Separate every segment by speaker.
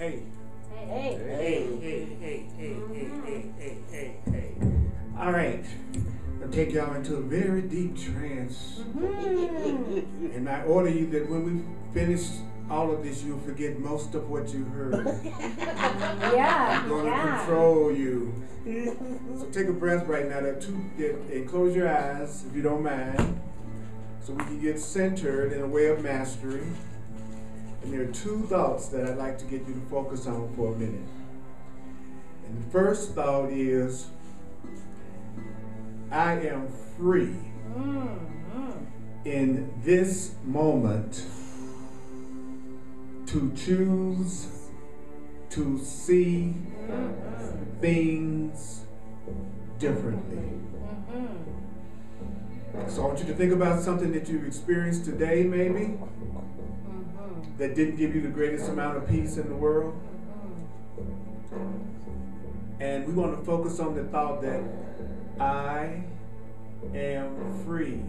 Speaker 1: Hey.
Speaker 2: Hey.
Speaker 1: Hey, hey. All right. I'll take y'all into a very deep trance. And I order you that when we finish all of this, you'll forget most of what you heard.
Speaker 2: Yeah.
Speaker 1: I'm going to control you. So take a breath right now. And close your eyes, if you don't mind, so we can get centered in a way of mastery. And there are two thoughts that I'd like to get you to focus on for a minute. And the first thought is, I am free in this moment to choose to see things differently. So I want you to think about something that you've experienced today, maybe, that didn't give you the greatest amount of peace in the world. And we want to focus on the thought that I am free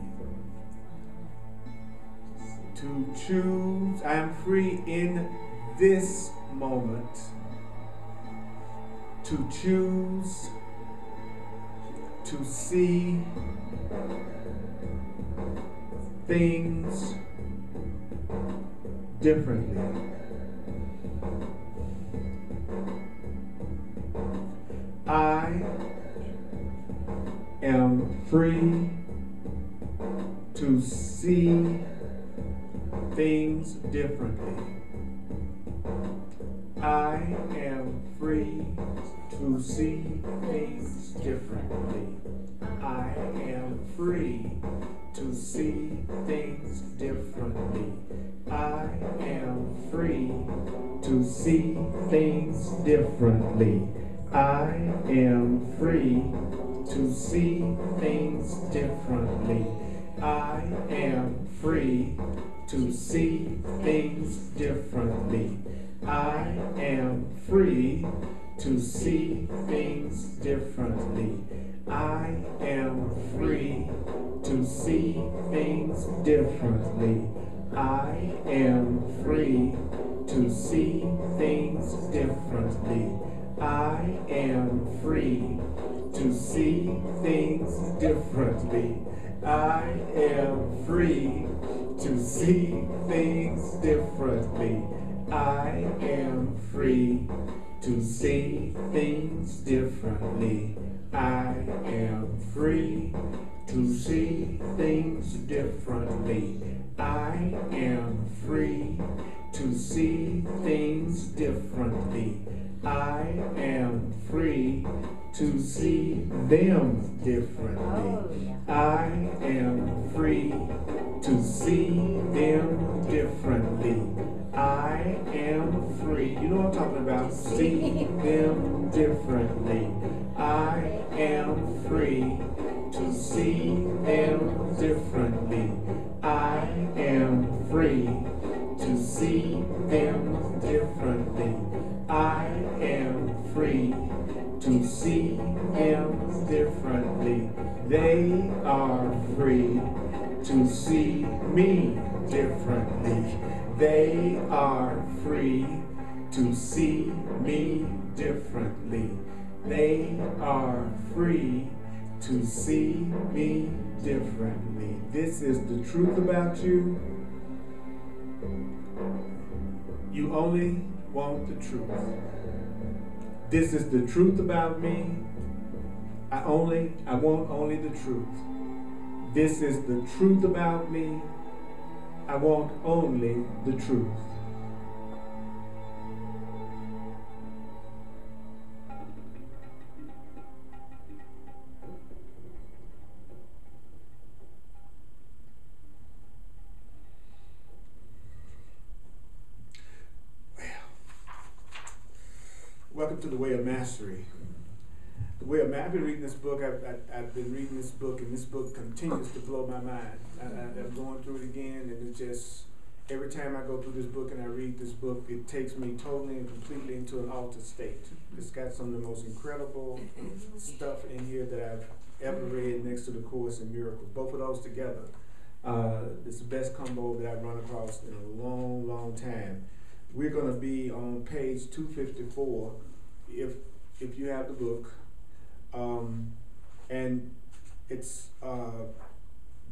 Speaker 1: to choose. I am free in this moment to choose to see things differently. I am free to see things differently. I am free to see things differently. I am free to see things differently. I am free to see things differently. I am free to see things differently. I am free to see things differently. I am free to see things differently. I am free to see things differently. I am free to see things differently. I am free to see things differently. I am free to see things differently. I am free to see things differently. I am free to see things differently. I am free to see things differently. I am free to see them differently. I am free to see them differently. I am free. You know what I'm talking about. See them differently. I am free to see them differently. I am free to see them differently. I am free to see them differently. They are free to see me differently. They are free to see me differently. They are free to see me differently. This is the truth about you. You only want the truth. This is the truth about me. I want only the truth. This is the truth about me. I want only the truth. Welcome to the Way of Mastery. The Way of I've been reading this book. I've been reading this book, and this book continues to blow my mind. I'm going through it again, and it just, every time I go through this book and I read this book, it takes me totally and completely into an altered state. It's got some of the most incredible stuff in here that I've ever read next to the Course in Miracles. Both of those together. It's the best combo that I've run across in a long, long time. We're going to be on page 254 if you have the book. And it's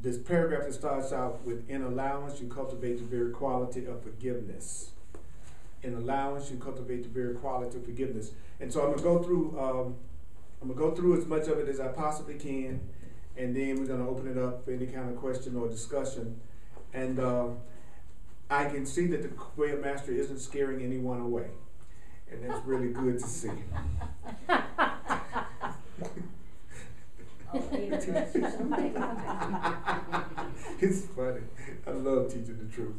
Speaker 1: this paragraph that starts out with, in allowance, you cultivate the very quality of forgiveness. In allowance, you cultivate the very quality of forgiveness. And so I'm gonna go through as much of it as I possibly can, and then we're gonna open it up for any kind of question or discussion. And I can see that the way of mastery isn't scaring anyone away, and that's really good to see. It's funny. I love teaching the truth.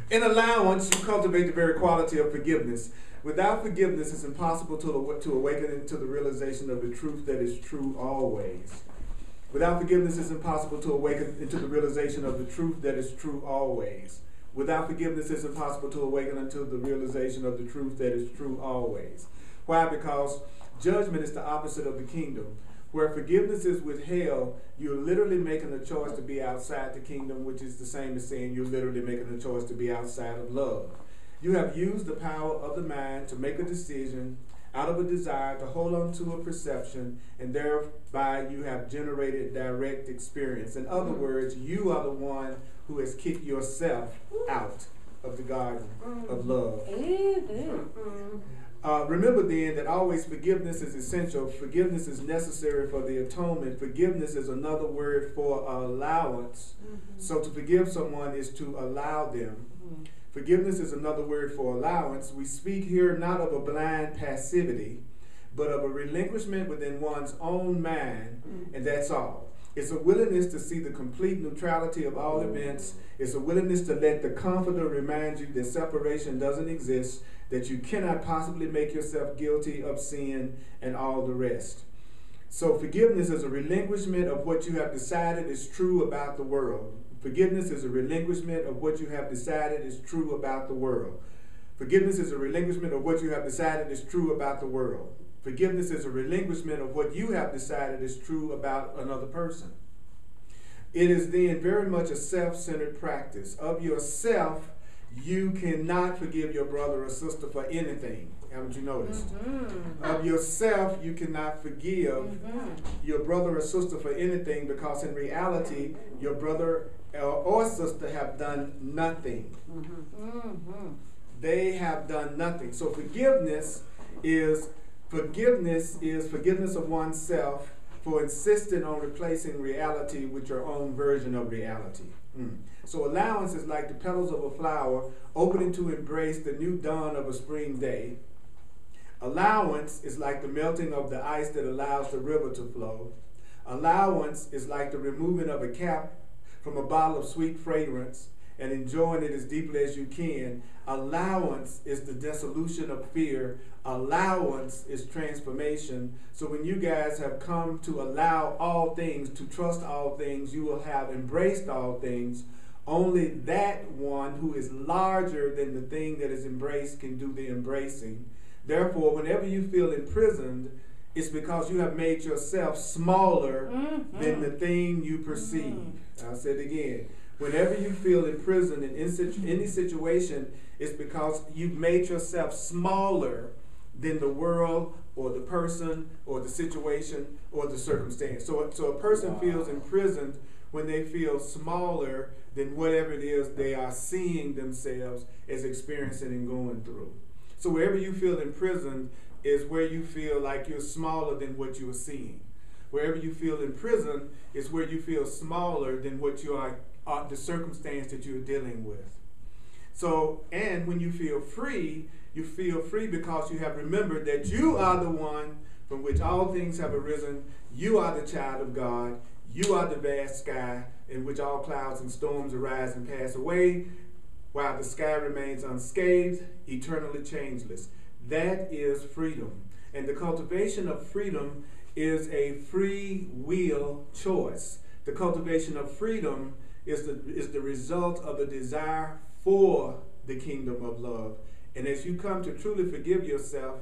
Speaker 1: In allowance, you cultivate the very quality of forgiveness. Without forgiveness, it's impossible to awaken into the realization of the truth that is true always. Without forgiveness, it's impossible to awaken into the realization of the truth that is true always. Without forgiveness, it's impossible to awaken into the realization of the truth that is true always. Why? Because judgment is the opposite of the kingdom. Where forgiveness is withheld, you're literally making a choice to be outside the kingdom, which is the same as saying you're literally making a choice to be outside of love. You have used the power of the mind to make a decision out of a desire to hold on to a perception, and thereby you have generated direct experience. In other words, you are the one who has kicked yourself out of the garden of love. Remember then that always forgiveness is essential. Forgiveness is necessary for the atonement. Forgiveness is another word for allowance. So to forgive someone is to allow them. Forgiveness is another word for allowance. We speak here not of a blind passivity, but of a relinquishment within one's own mind, and that's all. It's a willingness to see the complete neutrality of all events. It's a willingness to let the Comforter remind you that separation doesn't exist, that you cannot possibly make yourself guilty of sin, and all the rest. So forgiveness is a relinquishment of what you have decided is true about the world. Forgiveness is a relinquishment of what you have decided is true about the world. Forgiveness is a relinquishment of what you have decided is true about the world. Forgiveness is a relinquishment of what you have decided is true about another person. It is then very much a self-centered practice. Of yourself, you cannot forgive your brother or sister for anything. Haven't you noticed? Of yourself, you cannot forgive your brother or sister for anything, because in reality, your brother or sister have done nothing. They have done nothing. So forgiveness is forgiveness of oneself for insisting on replacing reality with your own version of reality. So allowance is like the petals of a flower opening to embrace the new dawn of a spring day. Allowance is like the melting of the ice that allows the river to flow. Allowance is like the removing of a cap from a bottle of sweet fragrance and enjoying it as deeply as you can. Allowance is the dissolution of fear. Allowance is transformation. So when you guys have come to allow all things, to trust all things, you will have embraced all things. Only that one who is larger than the thing that is embraced can do the embracing. Therefore, whenever you feel imprisoned, it's because you have made yourself smaller than the thing you perceive. I'll say it again. Whenever you feel imprisoned in any situation, it's because you've made yourself smaller than the world or the person or the situation or the circumstance. So a person feels imprisoned when they feel smaller than whatever it is they are seeing themselves as experiencing and going through. So wherever you feel imprisoned is where you feel like you're smaller than what you are seeing. Wherever you feel imprisoned is where you feel smaller than what you are, the circumstance that you're dealing with. So, and when you feel free because you have remembered that you are the one from which all things have arisen. You are the child of God. You are the vast sky in which all clouds and storms arise and pass away, while the sky remains unscathed, eternally changeless. That is freedom. And the cultivation of freedom is a free will choice. The cultivation of freedom is the result of a desire for the kingdom of love. And as you come to truly forgive yourself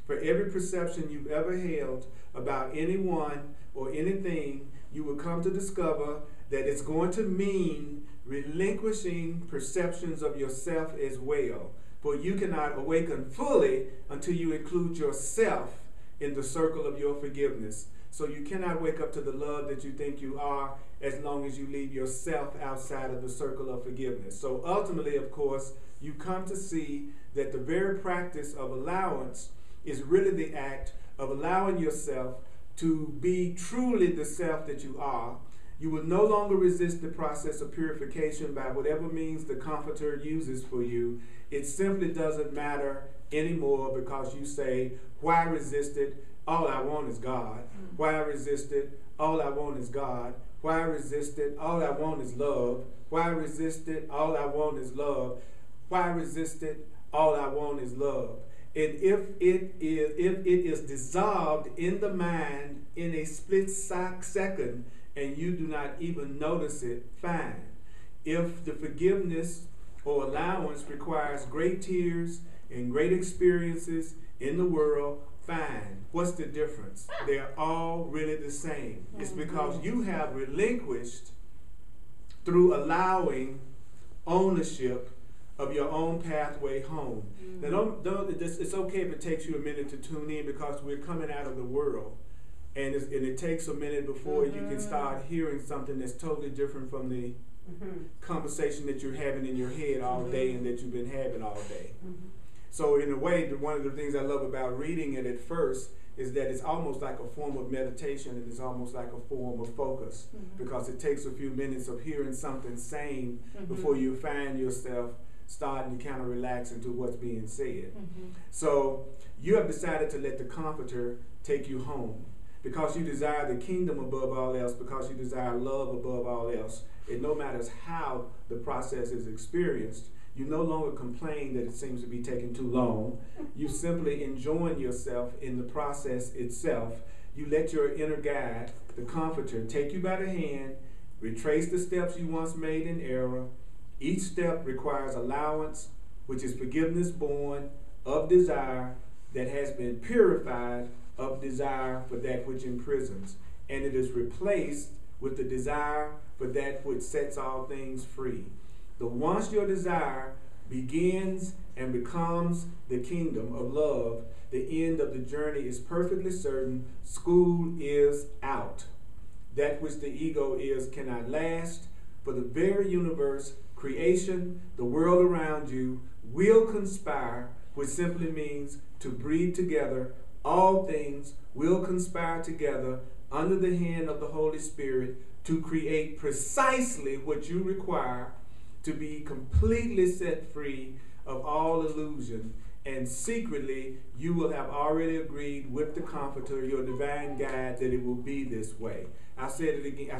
Speaker 1: for every perception you've ever held about anyone or anything, you will come to discover that it's going to mean relinquishing perceptions of yourself as well. For you cannot awaken fully until you include yourself in the circle of your forgiveness. So you cannot wake up to the love that you think you are as long as you leave yourself outside of the circle of forgiveness. So ultimately, of course, you come to see that the very practice of allowance is really the act of allowing yourself to be truly the self that you are. You will no longer resist the process of purification by whatever means the Comforter uses for you. It simply doesn't matter anymore because you say, why resist it? All I want is God. Why resist it? All I want is God. Why resist it? All I want is love. Why resist it? All I want is love. Why resist it? All I want is love. And if it is dissolved in the mind in a split second and you do not even notice it, fine. If the forgiveness or allowance requires great tears and great experiences in the world, fine. What's the difference? They're all really the same. It's because you have relinquished through allowing ownership of your own pathway home. Now, it's okay if it takes you a minute to tune in because we're coming out of the world. And it takes a minute before you can start hearing something that's totally different from the conversation that you're having in your head all day and that you've been having all day. So in a way, one of the things I love about reading it at first is that it's almost like a form of meditation and it's almost like a form of focus because it takes a few minutes of hearing something sane before you find yourself starting to kind of relax into what's being said. So you have decided to let the Comforter take you home because you desire the kingdom above all else, because you desire love above all else. It no matters how the process is experienced, you no longer complain that it seems to be taking too long. You simply enjoying yourself in the process itself. You let your inner guide, the Comforter, take you by the hand, retrace the steps you once made in error. Each step requires allowance, which is forgiveness born of desire that has been purified of desire for that which imprisons. And it is replaced with the desire for that which sets all things free. The once your desire begins and becomes the kingdom of love, the end of the journey is perfectly certain. School is out. That which the ego is cannot last, for the very universe, creation, the world around you will conspire, which simply means to breed together. All things will conspire together under the hand of the Holy Spirit to create precisely what you require to be completely set free of all illusion. And secretly, you will have already agreed with the Comforter, your divine guide, that it will be this way. I said it again.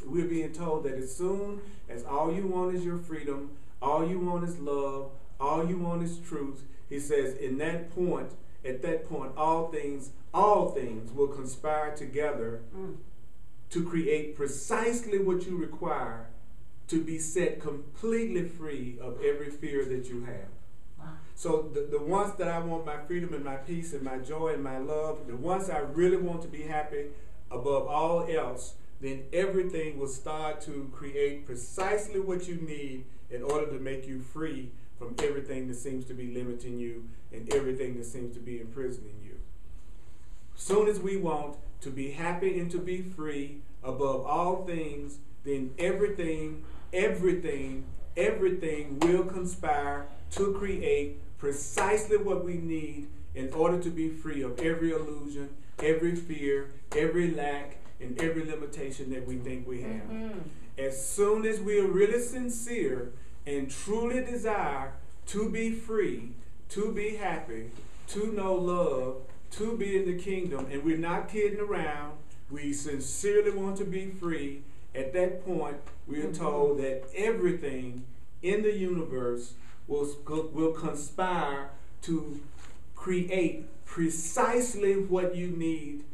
Speaker 1: We're being told that as soon as all you want is your freedom, all you want is love, all you want is truth, he says, at that point, all things will conspire together to create precisely what you require to be set completely free of every fear that you have. Wow. So the ones that I want my freedom and my peace and my joy and my love, the ones I really want to be happy above all else, then everything will start to create precisely what you need in order to make you free from everything that seems to be limiting you and everything that seems to be imprisoning you. Soon as we want to be happy and to be free above all things, then everything will conspire to create precisely what we need in order to be free of every illusion, every fear, every lack, and every limitation that we think we have. As soon as we are really sincere and truly desire to be free, to be happy, to know love, to be in the kingdom, and we're not kidding around, we sincerely want to be free, at that point, we are told that everything in the universe will conspire to create precisely what you need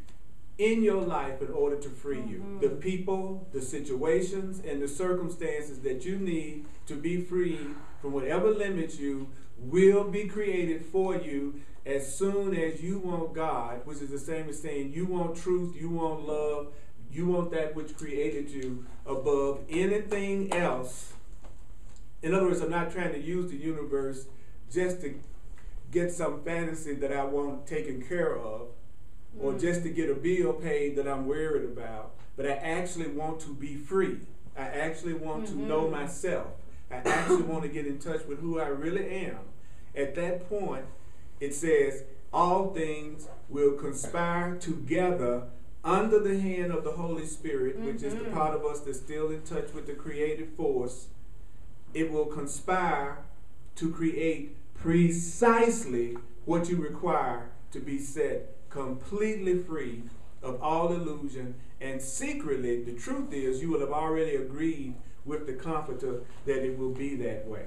Speaker 1: in your life in order to free you. The people, the situations, and the circumstances that you need to be free from whatever limits you will be created for you as soon as you want God, which is the same as saying you want truth, you want love, you want that which created you above anything else. In other words, I'm not trying to use the universe just to get some fantasy that I want taken care of, or just to get a bill paid that I'm worried about, but I actually want to be free. I actually want to know myself. I actually want to get in touch with who I really am. At that point, it says, all things will conspire together under the hand of the Holy Spirit, which is the part of us that's still in touch with the creative force. It will conspire to create precisely what you require to be set completely free of all illusion. And secretly, the truth is, you will have already agreed with the Comforter that it will be that way.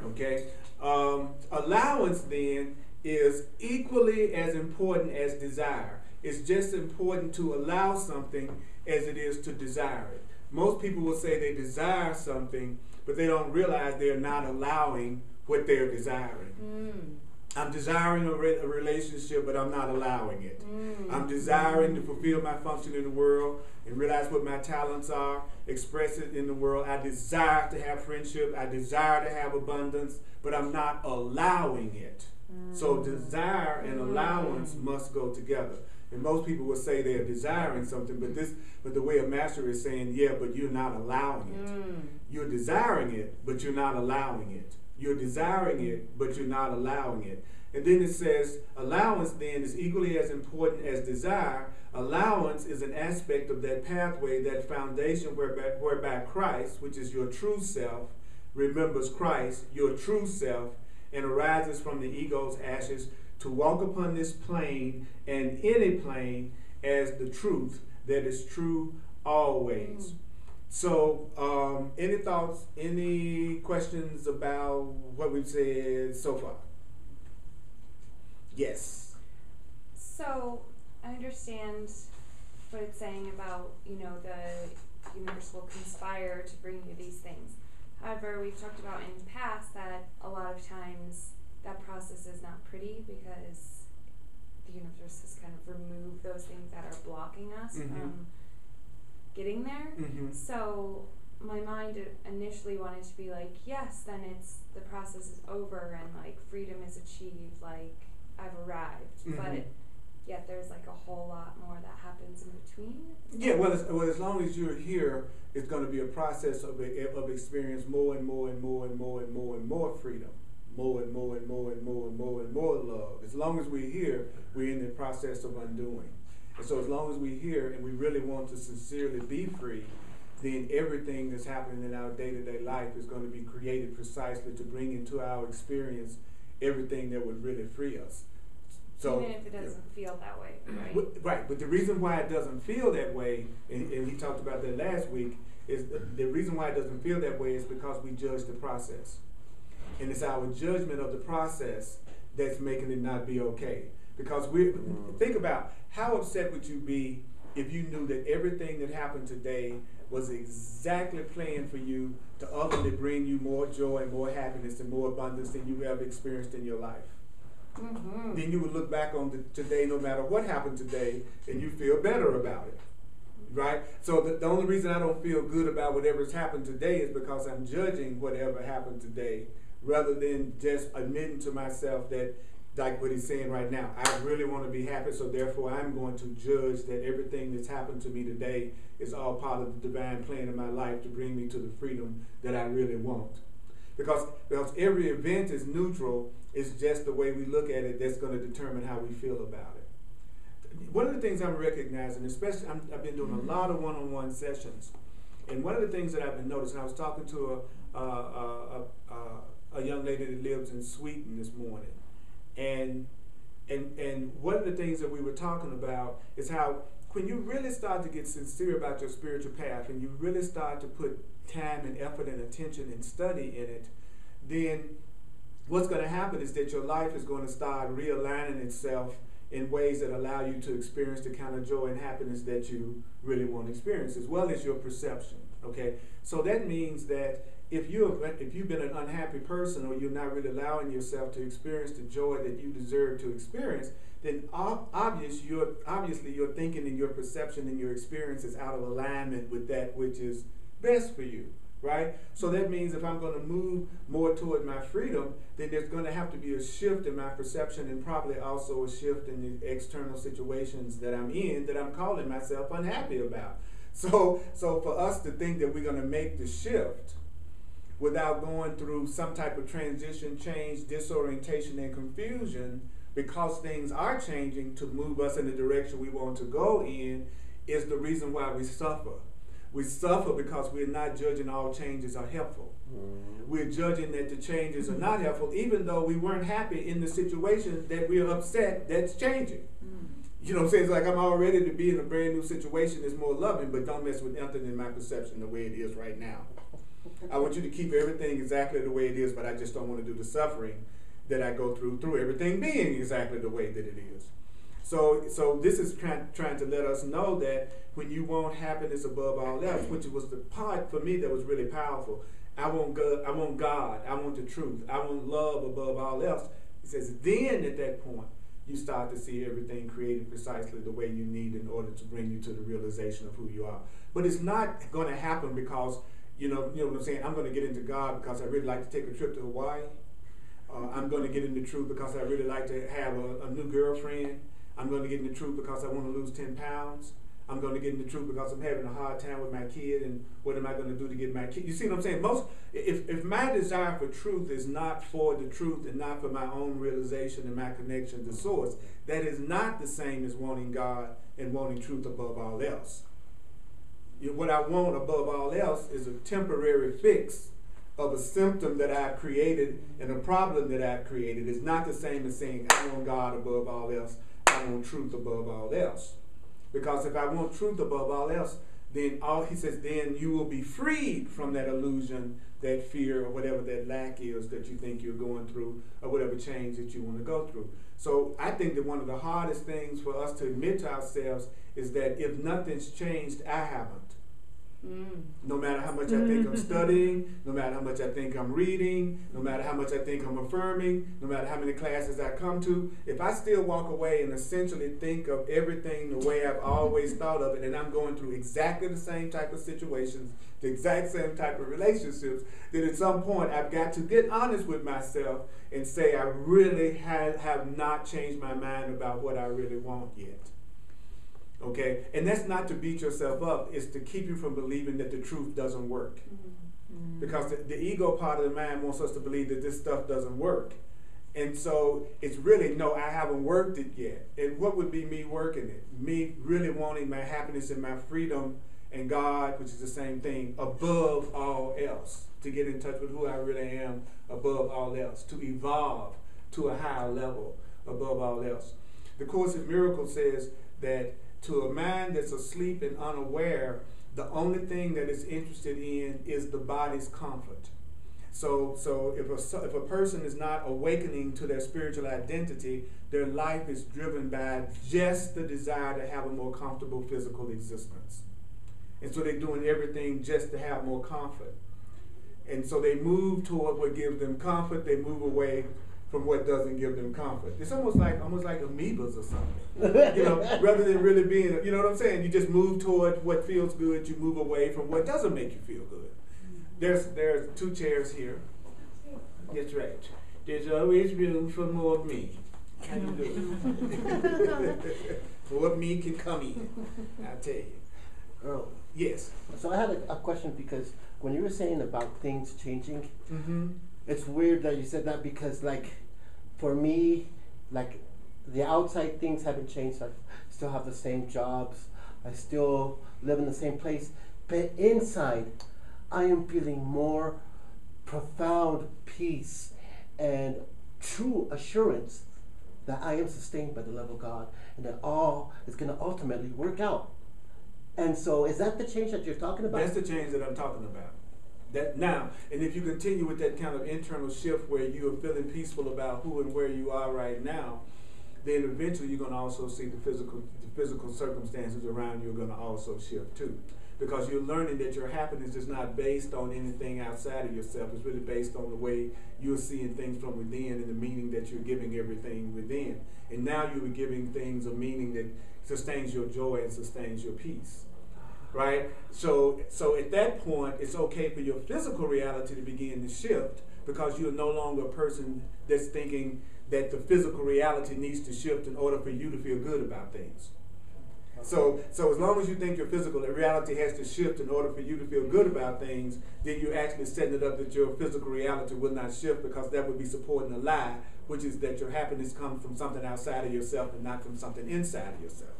Speaker 1: Okay? Allowance then is equally as important as desire. It's just important to allow something as it is to desire it. Most people will say they desire something, but they don't realize they're not allowing what they're desiring. I'm desiring a relationship, but I'm not allowing it. I'm desiring to fulfill my function in the world and realize what my talents are, express it in the world. I desire to have friendship. I desire to have abundance, but I'm not allowing it. So desire and allowance must go together. And most people will say they're desiring something, but the way a master is saying, yeah, but you're not allowing it. You're desiring it, but you're not allowing it. You're desiring it, but you're not allowing it. And then it says, allowance then is equally as important as desire. Allowance is an aspect of that pathway, that foundation whereby Christ, which is your true self, remembers Christ, your true self, and arises from the ego's ashes to walk upon this plane and any plane as the truth that is true always. So, any thoughts, any questions about what we've said so far? Yes.
Speaker 2: So, I understand what it's saying about, you know, the universe will conspire to bring you these things. However, we've talked about in the past that a lot of times that process is not pretty because the universe has kind of removed those things that are blocking us from getting there. So my mind initially wanted to be like, yes, then the process is over and like freedom is achieved, like I've arrived. But yet there's like a whole lot more that happens in between.
Speaker 1: Yeah, well, as long as you're here, it's going to be a process of experience more and more and more and more and more and more freedom. More and more and more and more and more and more love. As long as we're here, we're in the process of undoing. And so as long as we're here and we really want to sincerely be free, then everything that's happening in our day-to-day life is going to be created precisely to bring into our experience everything that would really free us. So,
Speaker 2: even if it doesn't feel that way, right?
Speaker 1: Right, but the reason why it doesn't feel that way, and he talked about that last week, is the reason why it doesn't feel that way is because we judge the process. And it's our judgment of the process that's making it not be okay. Because think about how upset would you be if you knew that everything that happened today was exactly planned for you to ultimately bring you more joy, more happiness, and more abundance than you've ever experienced in your life. Then you would look back on today, no matter what happened today, and you feel better about it. Right? So the only reason I don't feel good about whatever's happened today is because I'm judging whatever happened today, rather than just admitting to myself that, like what he's saying right now, I really want to be happy, so therefore I'm going to judge that everything that's happened to me today is all part of the divine plan in my life to bring me to the freedom that I really want. Because every event is neutral, it's just the way we look at it that's going to determine how we feel about it. One of the things I'm recognizing, especially I've been doing a lot of one-on-one sessions, and one of the things that I've been noticing, I was talking to a young lady that lives in Sweden this morning, and one of the things that we were talking about is how when you really start to get sincere about your spiritual path and you really start to put time and effort and attention and study in it, then what's going to happen is that your life is going to start realigning itself in ways that allow you to experience the kind of joy and happiness that you really want to experience, as well as your perception. Okay, so that means that if you've been an unhappy person, or you're not really allowing yourself to experience the joy that you deserve to experience, then obviously your thinking and your perception and your experience is out of alignment with that which is best for you, right? So that means if I'm going to move more toward my freedom, then there's going to have to be a shift in my perception, and probably also a shift in the external situations that I'm in that I'm calling myself unhappy about. So for us to think that we're going to make the shift without going through some type of transition, change, disorientation, and confusion, because things are changing to move us in the direction we want to go in, is the reason why we suffer. We suffer because we're not judging all changes are helpful. We're judging that the changes are not helpful, even though we weren't happy in the situation that we're upset that's changing. You know what I'm saying? It's like I'm all ready to be in a brand new situation that's more loving, but don't mess with anything in my perception the way it is right now. I want you to keep everything exactly the way it is, but I just don't want to do the suffering that I go through everything being exactly the way that it is. So this is trying to let us know that when you want happiness above all else, which was the part for me that was really powerful. I want God, I want the truth, I want love above all else. He says, then at that point, you start to see everything created precisely the way you need in order to bring you to the realization of who you are. But it's not going to happen because, you know what I'm saying, I'm going to get into God because I really like to take a trip to Hawaii. I'm going to get into truth because I really like to have a new girlfriend. I'm going to get into truth because I want to lose 10 pounds. I'm going to get into truth because I'm having a hard time with my kid, and what am I going to do to get my kid? You see what I'm saying? If my desire for truth is not for the truth and not for my own realization and my connection to source, that is not the same as wanting God and wanting truth above all else. What I want above all else is a temporary fix of a symptom that I've created and a problem that I've created. It's not the same as saying I want God above all else. I want truth above all else. Because if I want truth above all else, then he says, then you will be freed from that illusion, that fear, or whatever that lack is that you think you're going through, or whatever change that you want to go through. So I think that one of the hardest things for us to admit to ourselves is that if nothing's changed, I haven't. No matter how much I think I'm studying, no matter how much I think I'm reading, no matter how much I think I'm affirming, no matter how many classes I come to, if I still walk away and essentially think of everything the way I've always thought of it, and I'm going through exactly the same type of situations, the exact same type of relationships, then at some point I've got to get honest with myself and say I really have not changed my mind about what I really want yet. Okay, and that's not to beat yourself up. It's to keep you from believing that the truth doesn't work. Because the ego part of the mind wants us to believe that this stuff doesn't work. And so it's really, no, I haven't worked it yet. And what would be me working it? Me really wanting my happiness and my freedom and God, which is the same thing, above all else. To get in touch with who I really am above all else. To evolve to a higher level above all else. The Course in Miracles says that to a mind that's asleep and unaware, the only thing that it's interested in is the body's comfort. So if a person is not awakening to their spiritual identity, their life is driven by just the desire to have a more comfortable physical existence. And so they're doing everything just to have more comfort. And so they move toward what gives them comfort, they move away from what doesn't give them comfort. It's almost like amoebas or something. Rather than really being, you know what I'm saying? You just move toward what feels good, you move away from what doesn't make you feel good. There's 2 chairs here. That's right. There's always room for more of me. How you doing? More of me can come in, I'll tell you.
Speaker 3: Earl.
Speaker 1: Yes.
Speaker 3: So I had a question, because when you were saying about things changing, it's weird that you said that, because like for me, like the outside things haven't changed. I still have the same jobs. I still live in the same place. But inside, I am feeling more profound peace and true assurance that I am sustained by the love of God, and that all is going to ultimately work out. And so is that the change that you're talking about?
Speaker 1: That's the change that I'm talking about. That now, and if you continue with that kind of internal shift where you are feeling peaceful about who and where you are right now, then eventually you're going to also see the physical circumstances around you are going to also shift too. Because you're learning that your happiness is not based on anything outside of yourself. It's really based on the way you're seeing things from within and the meaning that you're giving everything within. And now you're giving things a meaning that sustains your joy and sustains your peace. right? So at that point, it's okay for your physical reality to begin to shift, because you're no longer a person that's thinking that the physical reality needs to shift in order for you to feel good about things. So as long as you think your physical reality has to shift in order for you to feel good about things, then you're actually setting it up that your physical reality will not shift, because that would be supporting a lie, which is that your happiness comes from something outside of yourself and not from something inside of yourself.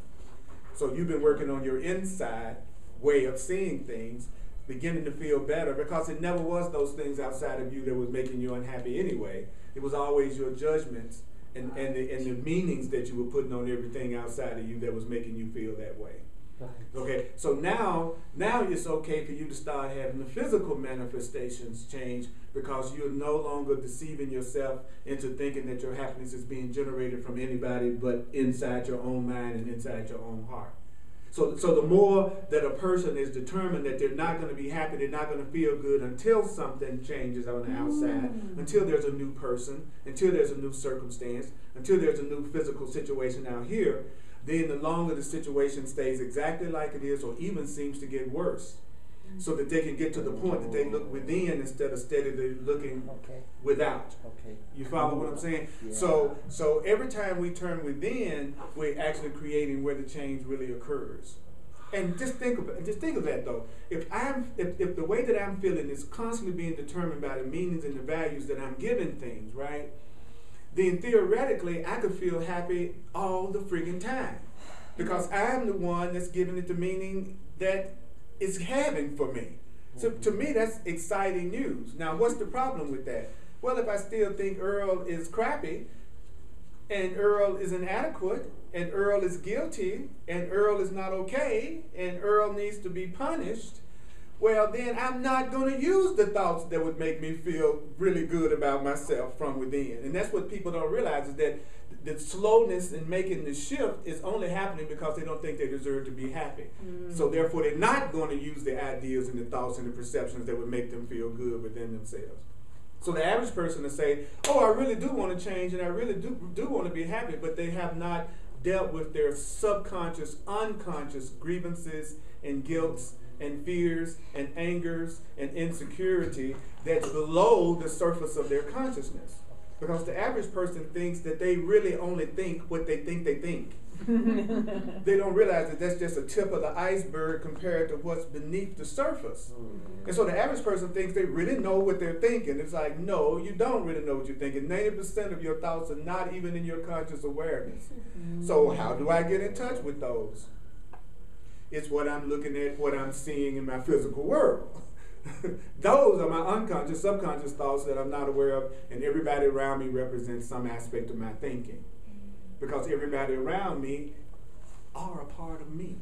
Speaker 1: So you've been working on your inside way of seeing things, beginning to feel better, because it never was those things outside of you that was making you unhappy anyway. It was always your judgments and the meanings that you were putting on everything outside of you that was making you feel that way.
Speaker 3: Right.
Speaker 1: Okay, so now it's okay for you to start having the physical manifestations change, because you're no longer deceiving yourself into thinking that your happiness is being generated from anybody but inside your own mind and inside your own heart. So the more that a person is determined that they're not going to be happy, they're not going to feel good until something changes on the outside, until there's a new person, until there's a new circumstance, until there's a new physical situation out here, then the longer the situation stays exactly like it is, or even seems to get worse, so that they can get to the point that they look within instead of steadily looking without.
Speaker 3: Okay.
Speaker 1: You follow what I'm saying?
Speaker 3: Yeah.
Speaker 1: So every time we turn within, we're actually creating where the change really occurs. And just think of that though. If the way that I'm feeling is constantly being determined by the meanings and the values that I'm giving things, right? Then theoretically I could feel happy all the friggin' time, because I'm the one that's giving it the meaning that it's having for me. So to me, that's exciting news. Now, what's the problem with that? Well, if I still think Earl is crappy, and Earl is inadequate, and Earl is guilty, and Earl is not okay, and Earl needs to be punished, well, then I'm not going to use the thoughts that would make me feel really good about myself from within. And that's what people don't realize, is that the slowness in making the shift is only happening because they don't think they deserve to be happy. So therefore, they're not going to use the ideas and the thoughts and the perceptions that would make them feel good within themselves. So the average person will say, oh, I really do want to change, and I really do want to be happy, but they have not dealt with their subconscious, unconscious grievances and guilts and fears and angers and insecurity that's below the surface of their consciousness. Because the average person thinks that they really only think what they think they think. They don't realize that that's just a tip of the iceberg compared to what's beneath the surface. And so the average person thinks they really know what they're thinking. It's like, no, you don't really know what you're thinking. 90% of your thoughts are not even in your conscious awareness. So how do I get in touch with those? It's what I'm looking at, what I'm seeing in my physical world. Those are my unconscious, subconscious thoughts that I'm not aware of, and everybody around me represents some aspect of my thinking. Because everybody around me are a part of me.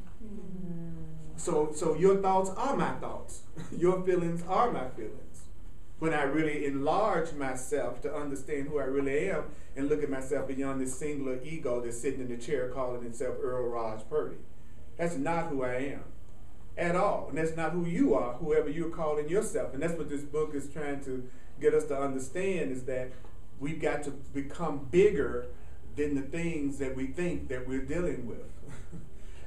Speaker 1: So your thoughts are my thoughts. Your feelings are my feelings. When I really enlarge myself to understand who I really am and look at myself beyond this singular ego that's sitting in the chair calling itself Earl Purdy. That's not who I am at all. And that's not who you are, whoever you're calling yourself. And that's what this book is trying to get us to understand, is that we've got to become bigger than the things that we think that we're dealing with.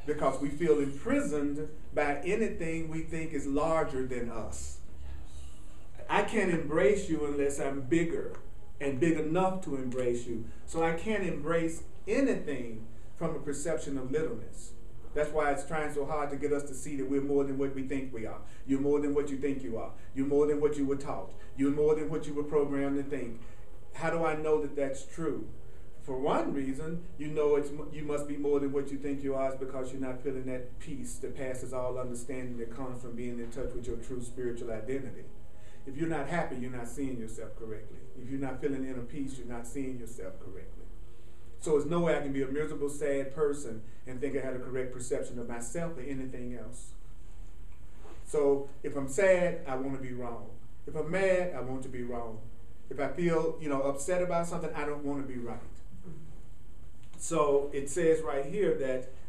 Speaker 1: Because we feel imprisoned by anything we think is larger than us. I can't embrace you unless I'm bigger and big enough to embrace you. So I can't embrace anything from a perception of littleness. That's why it's trying so hard to get us to see that we're more than what we think we are. You're more than what you think you are. You're more than what you were taught. You're more than what you were programmed to think. How do I know that that's true? For one reason, you know you must be more than what you think you are, is because you're not feeling that peace that passes all understanding that comes from being in touch with your true spiritual identity. If you're not happy, you're not seeing yourself correctly. If you're not feeling inner peace, you're not seeing yourself correctly. So there's no way I can be a miserable, sad person and think I have a correct perception of myself or anything else. So if I'm sad, I want to be wrong. If I'm mad, I want to be wrong. If I feel, upset about something, I don't want to be right. So it says right here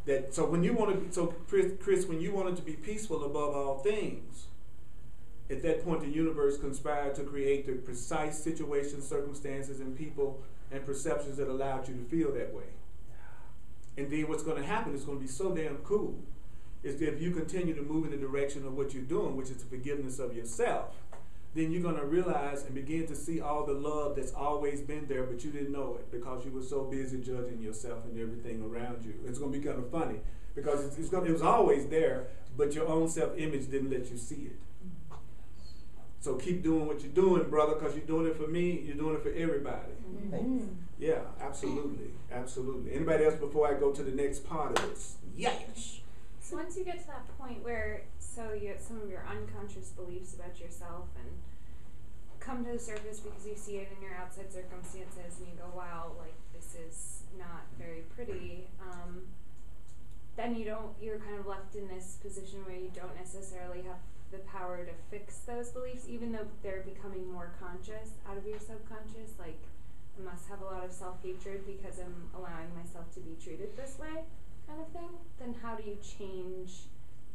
Speaker 1: that so when you want to, Chris, when you wanted to be peaceful above all things, at that point the universe conspired to create the precise situations, circumstances, and people and perceptions that allowed you to feel that way. And then what's going to happen is going to be so damn cool. is that if you continue to move in the direction of what you're doing, which is the forgiveness of yourself, then you're going to realize and begin to see all the love that's always been there, but you didn't know it because you were so busy judging yourself and everything around you. It's going to be kind of funny because it was always there, but your own self-image didn't let you see it. So keep doing what you're doing, brother, because you're doing it for me, you're doing it for everybody.
Speaker 3: Thanks.
Speaker 1: Yeah, absolutely, absolutely. Anybody else before I go to the next part of this? Yes.
Speaker 2: So once you get to that point where you have some of your unconscious beliefs about yourself and come to the surface because you see it in your outside circumstances and you go, wow, like this is not very pretty, then you're kind of left in this position where you don't necessarily have the power to fix those beliefs, even though they're becoming more conscious out of your subconscious. Like, I must have a lot of self-hatred because I'm allowing myself to be treated this way, kind of thing. Then how do you change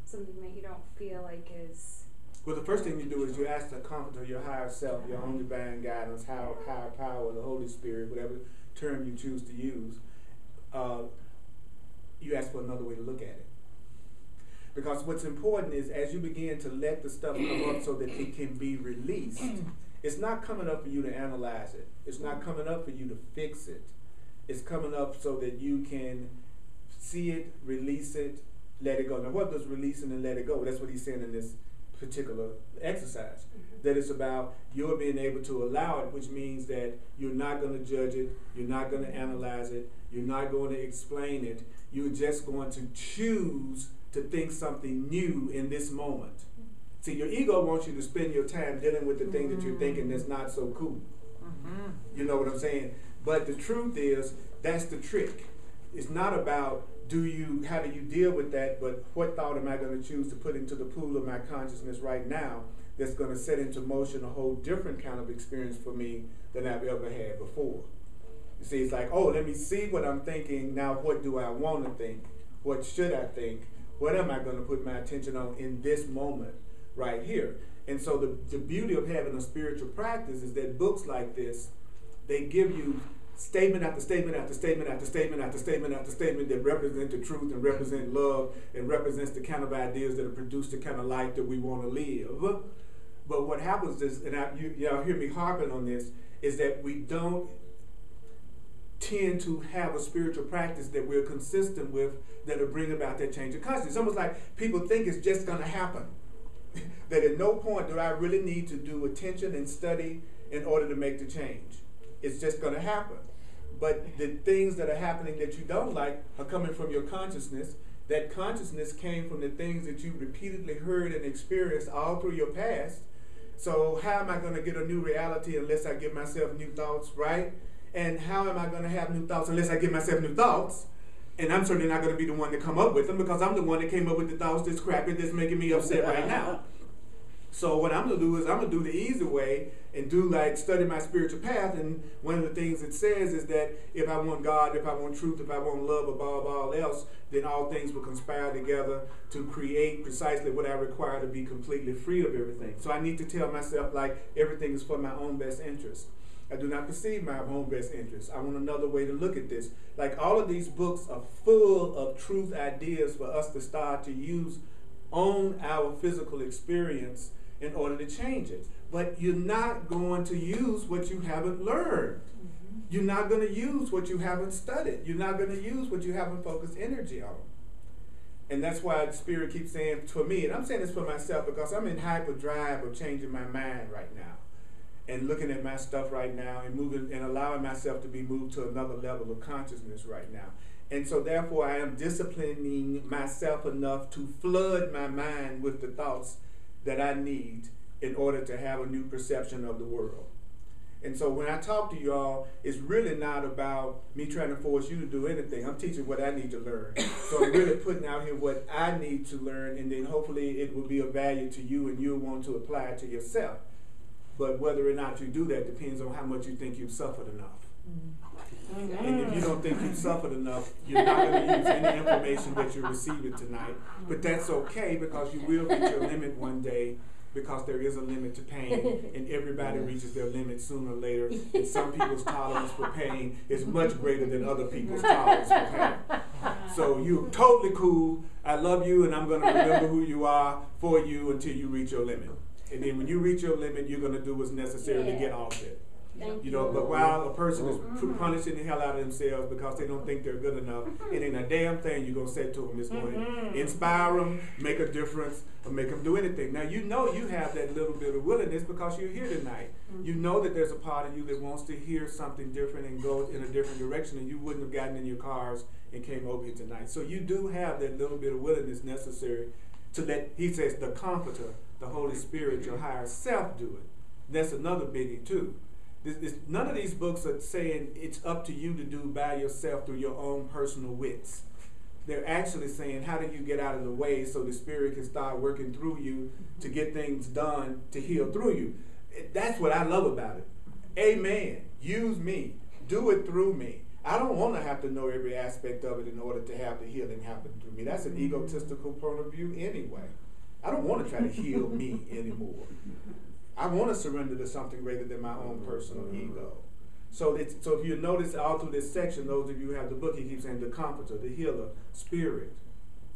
Speaker 2: something that you don't feel like is...
Speaker 1: Well, the first thing you do is you ask the comfort of your higher self, your own divine guidance, higher power, the Holy Spirit, whatever term you choose to use. You ask for another way to look at it. Because what's important is as you begin to let the stuff come up so that it can be released, it's not coming up for you to analyze it. It's not coming up for you to fix it. It's coming up so that you can see it, release it, let it go. Now, what does releasing and let it go? That's what he's saying in this particular exercise. That it's about your being able to allow it, which means that you're not going to judge it, you're not going to analyze it, you're not going to explain it. You're just going to choose to think something new in this moment. See, your ego wants you to spend your time dealing with the thing that you're thinking that's not so cool. You know what I'm saying? But the truth is, that's the trick. It's not about how do you deal with that, but what thought am I going to choose to put into the pool of my consciousness right now that's going to set into motion a whole different kind of experience for me than I've ever had before. You see, it's like, oh, let me see what I'm thinking. Now, what do I want to think? What should I think? What am I going to put my attention on in this moment right here? And so the beauty of having a spiritual practice is that books like this, they give you statement after statement after statement after statement after statement after statement that represent the truth and represent love and represents the kind of ideas that produce the kind of life that we want to live. But what happens is, and y'all hear me harping on this, is that we don't tend to have a spiritual practice that we're consistent with that will bring about that change of consciousness. It's almost like people think it's just going to happen. That at no point do I really need to do attention and study in order to make the change. It's just going to happen. But the things that are happening that you don't like are coming from your consciousness. That consciousness came from the things that you repeatedly heard and experienced all through your past. So how am I going to get a new reality unless I give myself new thoughts, right? And how am I going to have new thoughts unless I give myself new thoughts? And I'm certainly not going to be the one to come up with them because I'm the one that came up with the thoughts that's crappy, that's making me upset right now. So what I'm going to do is I'm going to do the easy way and study my spiritual path. And one of the things it says is that if I want God, if I want truth, if I want love above all else, then all things will conspire together to create precisely what I require to be completely free of everything. So I need to tell myself everything is for my own best interest. I do not perceive my own best interest. I want another way to look at this. All of these books are full of truth ideas for us to start to use on our physical experience in order to change it. But you're not going to use what you haven't learned. You're not going to use what you haven't studied. You're not going to use what you haven't focused energy on. And that's why the Spirit keeps saying for me, and I'm saying this for myself because I'm in hyperdrive of changing my mind right now. And looking at my stuff right now and moving and allowing myself to be moved to another level of consciousness right now. And so therefore I am disciplining myself enough to flood my mind with the thoughts that I need in order to have a new perception of the world. And so when I talk to you all, it's really not about me trying to force you to do anything. I'm teaching what I need to learn. So I'm really putting out here what I need to learn, and then hopefully it will be of value to you and you'll want to apply it to yourself. But whether or not you do that depends on how much you think you've suffered enough. And if you don't think you've suffered enough, you're not going to use any information that you're receiving tonight. But that's okay because you will reach your limit one day because there is a limit to pain. And everybody reaches their limit sooner or later. And some people's tolerance for pain is much greater than other people's tolerance for pain. So you're totally cool. I love you, and I'm going to remember who you are for you until you reach your limit. And then when you reach your limit, you're going to do what's necessary to get off it.
Speaker 2: Thank
Speaker 1: You know, but while a person is punishing the hell out of themselves because they don't think they're good enough, it ain't a damn thing you're going to say to them. It's going to inspire them, make a difference, or make them do anything. Now, you know you have that little bit of willingness because you're here tonight. You know that there's a part of you that wants to hear something different and go in a different direction, and you wouldn't have gotten in your cars and came over here tonight. So you do have that little bit of willingness necessary to let, he says, the Comforter, the Holy Spirit, your higher self do it. That's another biggie, too. None of these books are saying it's up to you to do by yourself through your own personal wits. They're actually saying, how do you get out of the way so the Spirit can start working through you to get things done to heal through you. That's what I love about it. Amen. Use me. Do it through me. I don't want to have to know every aspect of it in order to have the healing happen through me. That's an egotistical point of view anyway. I don't want to try to heal me anymore. I want to surrender to something greater than my own personal ego. So if you notice all through this section, those of you who have the book, he keeps saying the Comforter, the Healer, Spirit.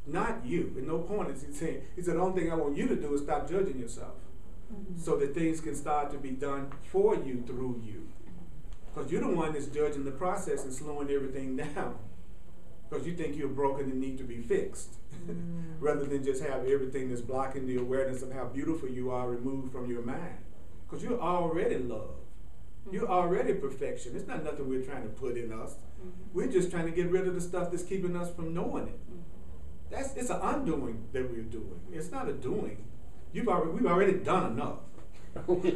Speaker 1: Not you. At no point is he saying, he said, the only thing I want you to do is stop judging yourself. So that things can start to be done for you through you. Because you're the one that's judging the process and slowing everything down. Because you think you're broken and need to be fixed. Rather than just have everything that's blocking the awareness of how beautiful you are removed from your mind. Because you're already love. You're already perfection. It's not nothing we're trying to put in us. We're just trying to get rid of the stuff that's keeping us from knowing it. It's an undoing that we're doing. It's not a doing. We've already done enough. We've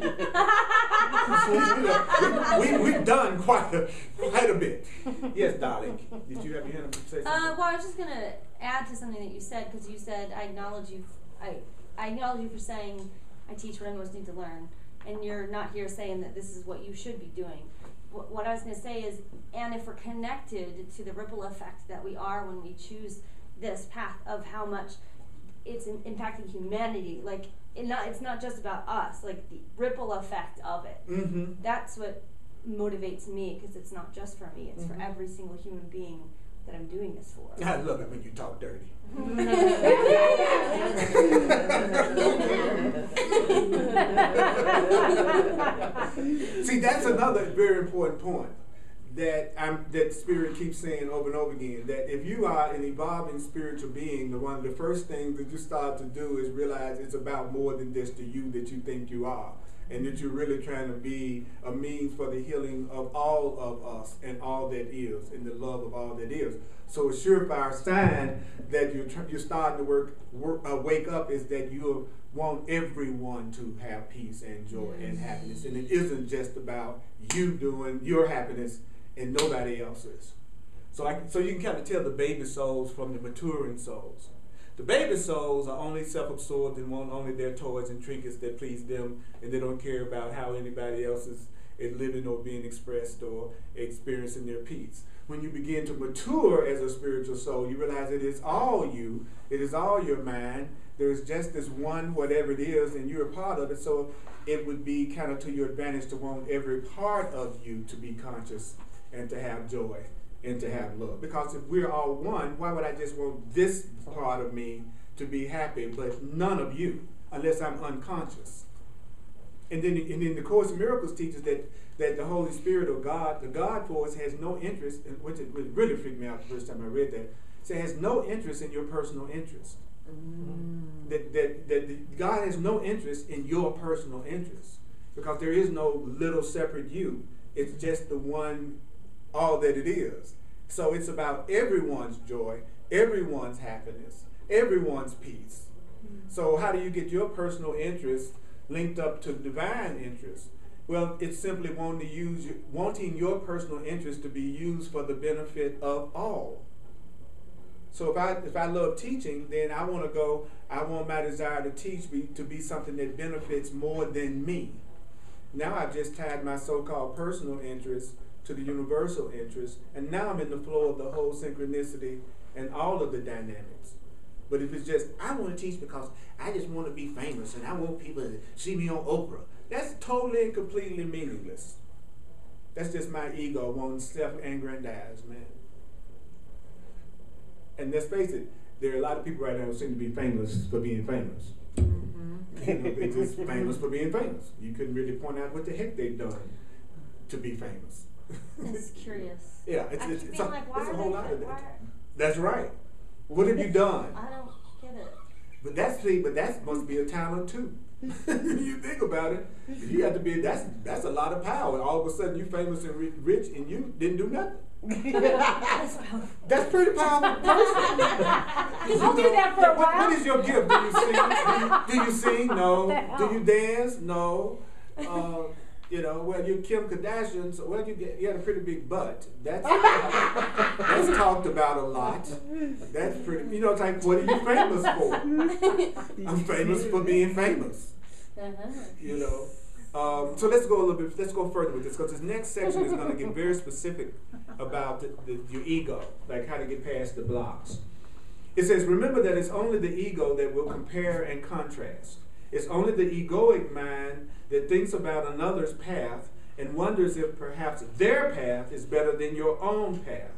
Speaker 1: done quite a bit. Yes, darling. Did you have your hand up to say something?
Speaker 4: Well, I was just gonna add to something that you said, because you said I acknowledge you. I acknowledge you for saying I teach what I most need to learn, and you're not here saying that this is what you should be doing. What I was gonna say is, and if we're connected to the ripple effect that we are when we choose this path of how much it's impacting humanity, like it's not just about us, like the ripple effect of it. That's what motivates me, because it's not just for me, it's for every single human being that I'm doing this for.
Speaker 1: I love it when you talk dirty. See, that's another very important point that Spirit keeps saying over and over again, that if you are an evolving spiritual being, one of the first things that you start to do is realize it's about more than just the you that you think you are, and that you're really trying to be a means for the healing of all of us and all that is, and the love of all that is. So a surefire sign that you're starting to wake up is that you want everyone to have peace and joy and happiness, and it isn't just about you doing your happiness and nobody else's. So you can kind of tell the baby souls from the maturing souls. The baby souls are only self-absorbed and want only their toys and trinkets that please them, and they don't care about how anybody else is living or being expressed or experiencing their peace. When you begin to mature as a spiritual soul, you realize it is all you, it is all your mind. There's just this one, whatever it is, and you're a part of it, so it would be kind of to your advantage to want every part of you to be conscious and to have joy and to have love. Because if we're all one, why would I just want this part of me to be happy, but none of you, unless I'm unconscious? And then the Course in Miracles teaches that the Holy Spirit or God, the God force, has no interest, which it really freaked me out the first time I read that. So it has no interest in your personal interest. That God has no interest in your personal interest, because there is no little separate you. It's just the one, all that it is. So it's about everyone's joy, everyone's happiness, everyone's peace. So how do you get your personal interest linked up to divine interest? Well, it's simply wanting your personal interest to be used for the benefit of all. So if I love teaching, then I want my desire to teach to be something that benefits more than me. Now I've just tied my so-called personal interest to the universal interest, and now I'm in the flow of the whole synchronicity and all of the dynamics. But if it's just, I want to teach because I just want to be famous and I want people to see me on Oprah, that's totally and completely meaningless. That's just my ego wanting self-aggrandizement. And let's face it, there are a lot of people right now who seem to be famous for being famous. You know, they're just famous for being famous. You couldn't really point out what the heck they've done to be famous.
Speaker 4: It's curious.
Speaker 1: Yeah,
Speaker 4: I keep
Speaker 1: it's
Speaker 4: being like, why
Speaker 1: a
Speaker 4: are
Speaker 1: whole
Speaker 4: they
Speaker 1: lot of
Speaker 4: why
Speaker 1: that. That's right. What have you done?
Speaker 4: I don't get it.
Speaker 1: But that must be a talent too. When you think about it, you have to be. That's a lot of power. All of a sudden, you're famous and rich, and you didn't do nothing. That's pretty powerful.
Speaker 2: I'll do that for a while.
Speaker 1: What is your gift? Do you sing? Do you sing? No. Do you dance? No. You know, well, you're Kim Kardashian, so well, you had a pretty big butt. That's talked about a lot. That's pretty. You know, it's like, what are you famous for? I'm famous for being famous. You know. So let's go a little bit. Let's go further with this, because this next section is going to get very specific about your ego, like how to get past the blocks. It says, remember that it's only the ego that will compare and contrast. It's only the egoic mind that thinks about another's path and wonders if perhaps their path is better than your own path.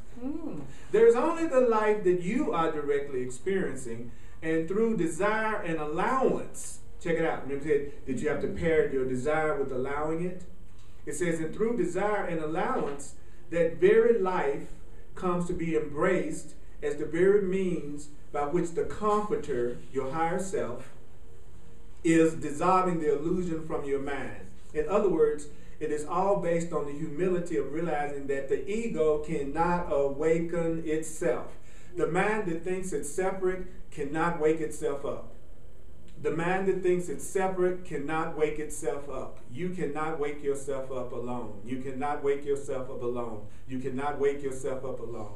Speaker 1: There's only the life that you are directly experiencing, and through desire and allowance. Check it out. Remember that you have to pair your desire with allowing it? It says, and through desire and allowance, that very life comes to be embraced as the very means by which the comforter, your higher self, is dissolving the illusion from your mind. In other words, it is all based on the humility of realizing that the ego cannot awaken itself. The mind that thinks it's separate cannot wake itself up. The mind that thinks it's separate cannot wake itself up. You cannot wake yourself up alone. You cannot wake yourself up alone. You cannot wake yourself up alone.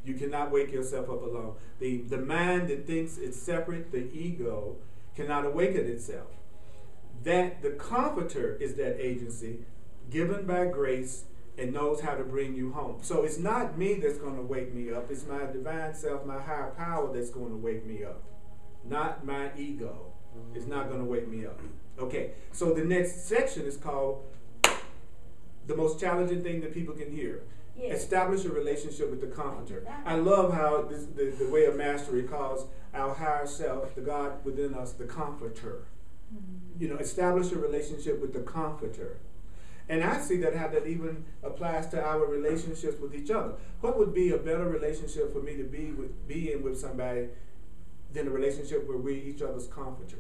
Speaker 1: You cannot wake yourself up alone. The mind that thinks it's separate, the ego, cannot awaken itself. That the comforter is that agency given by grace and knows how to bring you home. So it's not me that's going to wake me up. It's my divine self, my higher power that's going to wake me up. Not my ego. It's not going to wake me up. Okay, so the next section is called the most challenging thing that people can hear. Establish a relationship with the comforter. I love how the way of mastery calls our higher self, the God within us, the comforter. You know, establish a relationship with the comforter. And I see that how that even applies to our relationships with each other. What would be a better relationship for me to be in with somebody than a relationship where we're each other's comforter?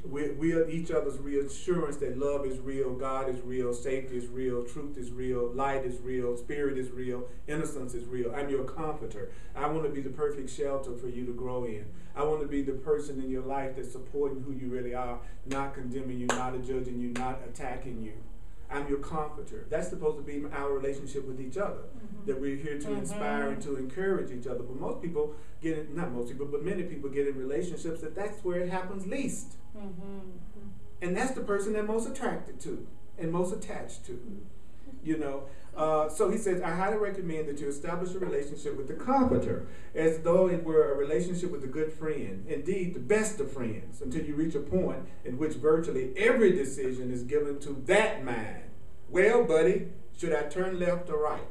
Speaker 1: We are each other's reassurance that love is real, God is real, safety is real, truth is real, light is real, spirit is real, innocence is real. I'm your comforter. I want to be the perfect shelter for you to grow in. I want to be the person in your life that's supporting who you really are, not condemning you, not judging you, not attacking you. I'm your comforter. That's supposed to be our relationship with each other. That we're here to inspire and to encourage each other. But most people get in, not most people, but many people get in relationships that's where it happens least. And that's the person they're most attracted to and most attached to. You know, so he says, I highly recommend that you establish a relationship with the comforter as though it were a relationship with a good friend, indeed the best of friends, until you reach a point in which virtually every decision is given to that mind. Well, buddy, should I turn left or right?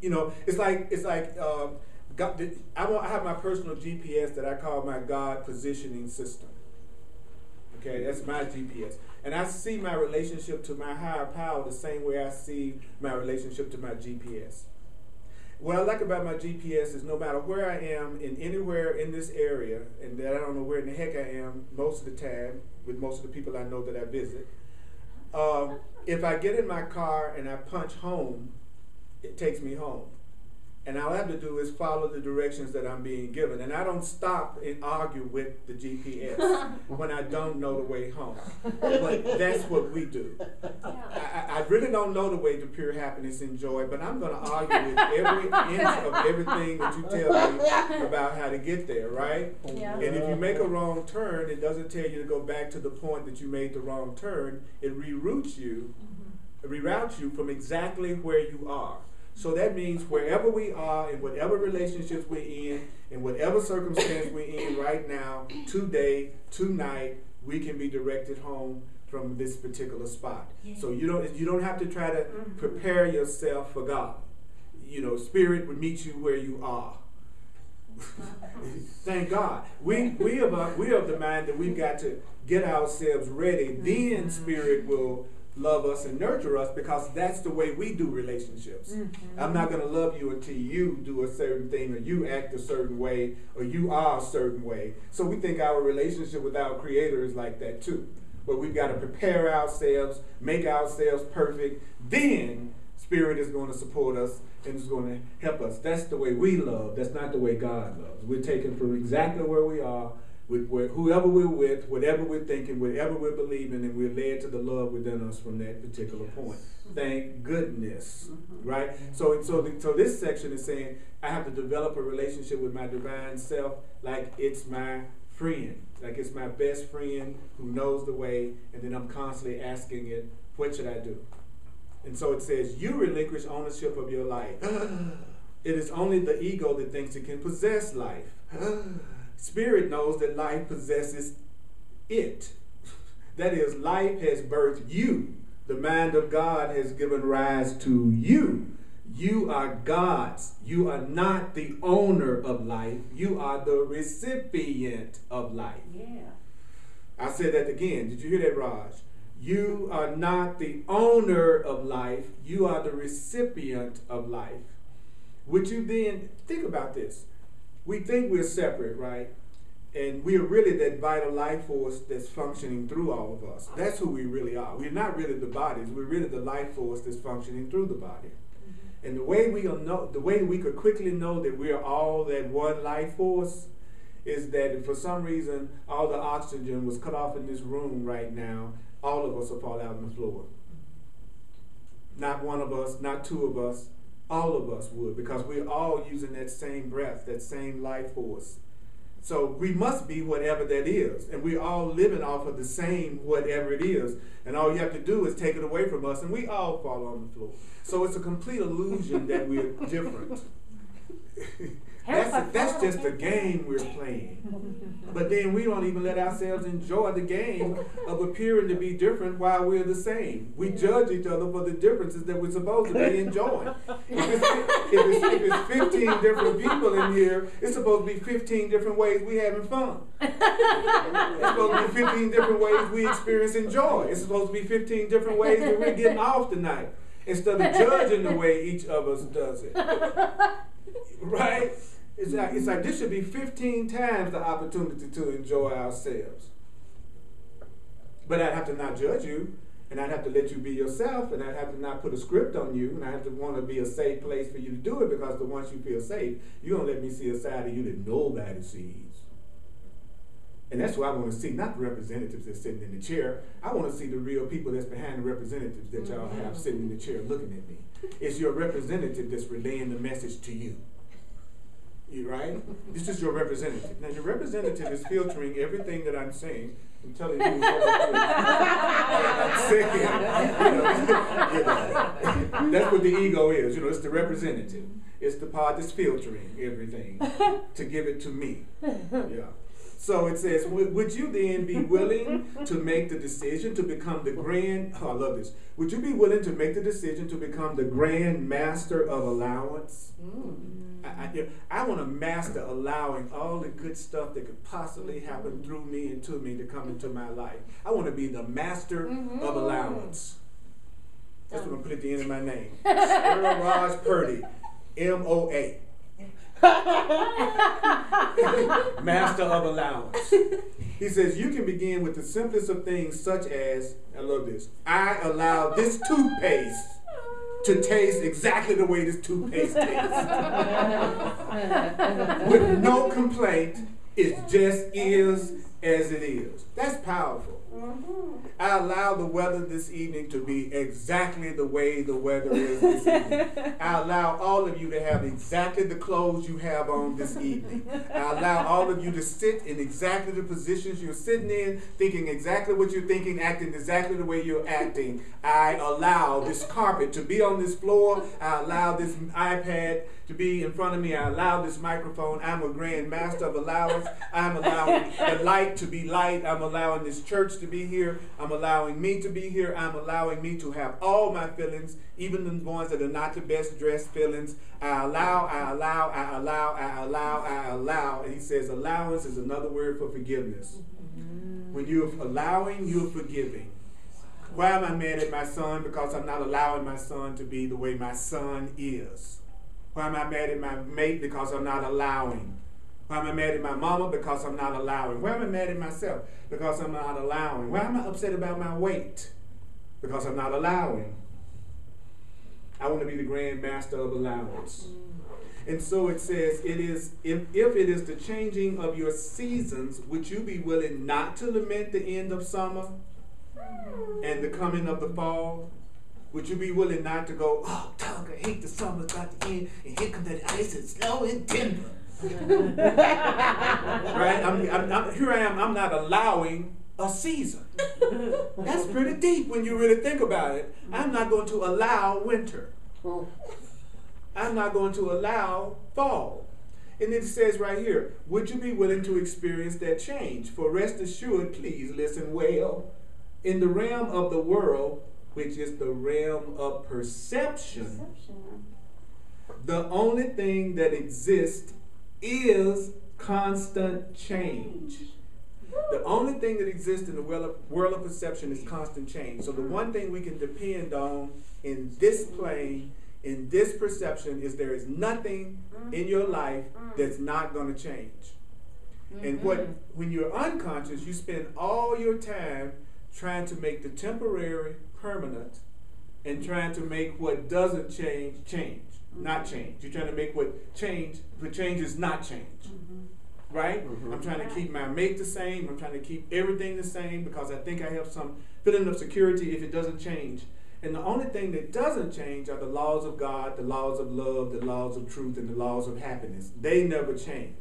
Speaker 1: You know, it's like God, I have my personal GPS that I call my God positioning system. Okay, that's my GPS. And I see my relationship to my higher power the same way I see my relationship to my GPS. What I like about my GPS is no matter where I am in anywhere in this area, and that I don't know where in the heck I am most of the time with most of the people I know that I visit, if I get in my car and I punch home, it takes me home. And all I have to do is follow the directions that I'm being given. And I don't stop and argue with the GPS when I don't know the way home. But that's what we do. I really don't know the way to pure happiness and joy, but I'm going to argue with every inch of everything that you tell me about how to get there, right?
Speaker 4: Yeah.
Speaker 1: And if you make a wrong turn, it doesn't tell you to go back to the point that you made the wrong turn. It reroutes you from exactly where you are. So that means wherever we are, in whatever relationships we're in whatever circumstance we're in right now, today, tonight, we can be directed home from this particular spot. Yeah. So you don't have to try to prepare yourself for God. You know, Spirit would meet you where you are. Thank God. We are of the mind that we've got to get ourselves ready. Then Spirit will love us and nurture us, because that's the way we do relationships. I'm not going to love you until you do a certain thing, or you act a certain way, or you are a certain way. So we think our relationship with our Creator is like that too. But we've got to prepare ourselves, make ourselves perfect. Then Spirit is going to support us and is going to help us. That's the way we love. That's not the way God loves. We're taken from exactly where we are, with whoever we're with, whatever we're thinking, whatever we're believing, and we're led to the love within us from that particular point. Thank goodness, right? So this section is saying I have to develop a relationship with my divine self like it's my friend, like it's my best friend who knows the way, and then I'm constantly asking it, what should I do? And so it says, you relinquish ownership of your life. It is only the ego that thinks it can possess life. Spirit knows that life possesses it. That is, life has birthed you. The mind of God has given rise to you. You are God's. You are not the owner of life. You are the recipient of life.
Speaker 4: Yeah.
Speaker 1: I said that again. Did you hear that, Raj? You are not the owner of life. You are the recipient of life. Would you then think about this? We think we're separate, right? And we're really that vital life force that's functioning through all of us. That's who we really are. We're not really the bodies. We're really the life force that's functioning through the body. And the way we could quickly know that we are all that one life force is that if for some reason all the oxygen was cut off in this room right now, all of us will fall out on the floor. Not one of us, not two of us, all of us would, because we're all using that same breath, that same life force. So we must be whatever that is, and we're all living off of the same whatever it is, and all you have to do is take it away from us, and we all fall on the floor. So it's a complete illusion that we're different. That's just a game we're playing. But then we don't even let ourselves enjoy the game of appearing to be different while we're the same. We judge each other for the differences that we're supposed to be enjoying. If it's 15 different people in here, it's supposed to be 15 different ways we having fun. It's supposed to be 15 different ways we experiencing joy. It's supposed to be 15 different ways that we're getting off tonight, instead of judging the way each of us does it. Right? It's like this should be 15 times the opportunity to enjoy ourselves. But I'd have to not judge you, and I'd have to let you be yourself, and I'd have to not put a script on you, and I have to want to be a safe place for you to do it, because once you feel safe, you're going to let me see a side of you that nobody sees. And that's what I want to see, not the representatives that's sitting in the chair. I want to see the real people that's behind the representatives that y'all have sitting in the chair looking at me. It's your representative that's relaying the message to you. Right? This is your representative. Now, your representative is filtering everything that I'm saying and telling you what I'm saying. That's what the ego is. It's the representative. It's the part that's filtering everything to give it to me. Yeah. So it says, would you then be willing to make the decision to become the grand, I love this. Would you be willing to make the decision to become the grand master of allowance? I want to master allowing all the good stuff that could possibly happen through me and to me to come into my life. I want to be the master of allowance. That's what I'm going to put at the end of my name. Earl Purdy, MOA. Master of allowance. He says you can begin with the simplest of things, such as, I love this, I allow this toothpaste to taste exactly the way this toothpaste tastes. With no complaint. It just is as it is. That's powerful. I allow the weather this evening to be exactly the way the weather is this evening. I allow all of you to have exactly the clothes you have on this evening. I allow all of you to sit in exactly the positions you're sitting in, thinking exactly what you're thinking, acting exactly the way you're acting. I allow this carpet to be on this floor. I allow this iPad to be in front of me. I allow this microphone. I'm a grand master of allowance. I'm allowing the light to be light. I'm allowing this church to be here. I'm allowing me to be here. I'm allowing me to have all my feelings, even the ones that are not the best dressed feelings. I allow, I allow, I allow, I allow, I allow. And he says allowance is another word for forgiveness. When you're allowing, you're forgiving. Why am I mad at my son? Because I'm not allowing my son to be the way my son is. Why am I mad at my mate? Because I'm not allowing. Why am I mad at my mama? Because I'm not allowing. Why am I mad at myself? Because I'm not allowing. Why am I upset about my weight? Because I'm not allowing. I want to be the grand master of allowance. And so it says, it is if it is the changing of your seasons, would you be willing not to lament the end of summer and the coming of the fall? Would you be willing not to go, oh, dog, I hate the summer's about to end, and here comes that ice and snow in Denver. Right? Here I am, I'm not allowing a season. That's pretty deep when you really think about it. I'm not going to allow winter. I'm not going to allow fall. And it says right here, would you be willing to experience that change? For rest assured, please listen well. In the realm of the world, which is the realm of perception, the only thing that exists is constant change. The only thing that exists in the world of perception is constant change. So the one thing we can depend on in this plane, in this perception, is there is nothing in your life that's not going to change. And when you're unconscious, you spend all your time trying to make the temporary permanent and trying to make what doesn't change, not change. You're trying to make what change is not change. Right? I'm trying to keep my mate the same. I'm trying to keep everything the same because I think I have some feeling of security if it doesn't change. And the only thing that doesn't change are the laws of God, the laws of love, the laws of truth, and the laws of happiness. They never change.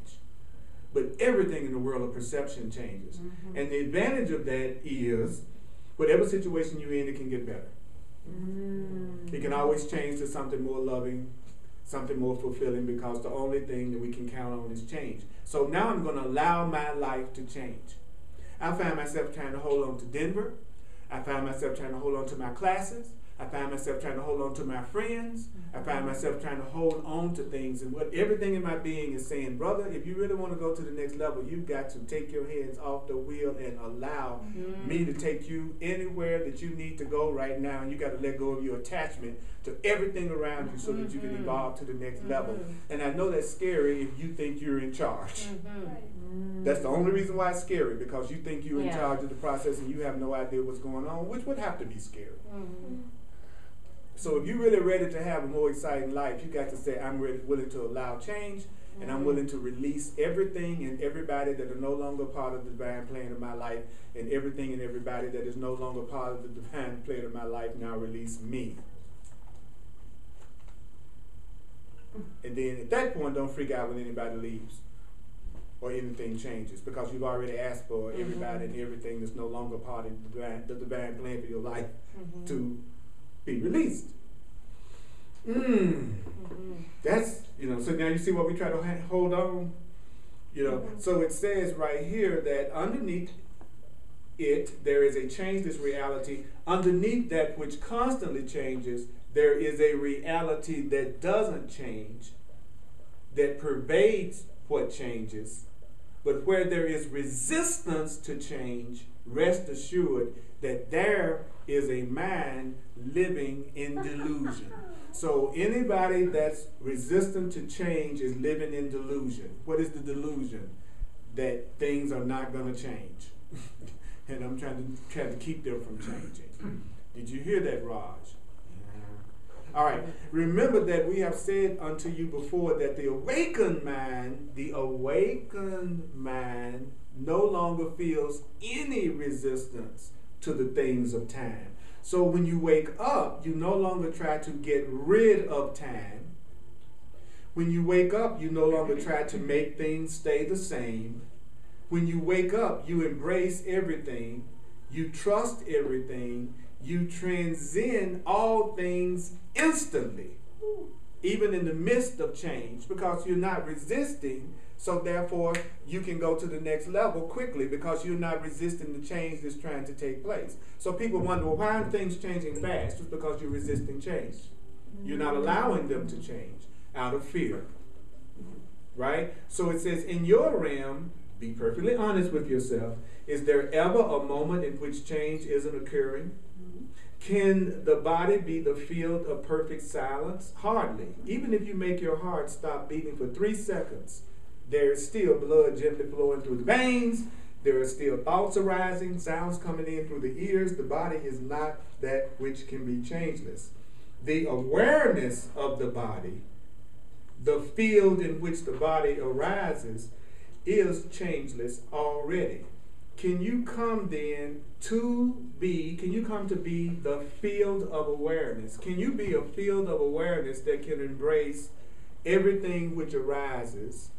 Speaker 1: But everything in the world of perception changes. And the advantage of that is whatever situation you're in, it can get better. It can always change to something more loving, something more fulfilling, because the only thing that we can count on is change. So now I'm going to allow my life to change. I find myself trying to hold on to Denver. I find myself trying to hold on to my classes. I find myself trying to hold on to my friends. I find myself trying to hold on to things. And what everything in my being is saying, brother, if you really want to go to the next level, you've got to take your hands off the wheel and allow me to take you anywhere that you need to go right now. And you got to let go of your attachment to everything around you so that you can evolve to the next level. And I know that's scary if you think you're in charge. That's the only reason why it's scary, because you think you're in charge of the process and you have no idea what's going on, which would have to be scary. So if you're really ready to have a more exciting life, you got to say, I'm willing to allow change, and I'm willing to release everything and everybody that are no longer part of the divine plan of my life, and everything and everybody that is no longer part of the divine plan of my life now release me. And then at that point, don't freak out when anybody leaves or anything changes, because you've already asked for everybody and everything that's no longer part of the divine plan for your life to be released. That's, so now you see what we try to hold on, So it says right here that underneath it, there is a changeless reality. Underneath that which constantly changes, there is a reality that doesn't change, that pervades what changes. But where there is resistance to change, rest assured that there is a mind living in delusion. So anybody that's resistant to change is living in delusion. What is the delusion? That things are not going to change. And I'm trying to keep them from changing. Did you hear that, Raj? All right. Remember that we have said unto you before that the awakened mind no longer feels any resistance to the things of time. So when you wake up, you no longer try to get rid of time. When you wake up, you no longer try to make things stay the same. When you wake up, you embrace everything. You trust everything. You transcend all things instantly. even in the midst of change, because you're not resisting. So therefore, you can go to the next level quickly because you're not resisting the change that's trying to take place. So people wonder, well, why aren't things changing fast? It's because you're resisting change. You're not allowing them to change out of fear. Right? So it says, in your realm, be perfectly honest with yourself. Is there ever a moment in which change isn't occurring? Can the body be the field of perfect silence? Hardly. Even if you make your heart stop beating for 3 seconds, there is still blood gently flowing through the veins. There are still thoughts arising, sounds coming in through the ears. The body is not that which can be changeless. The awareness of the body, the field in which the body arises, is changeless already. Can you come then to be the field of awareness? Can you be a field of awareness that can embrace everything which arises?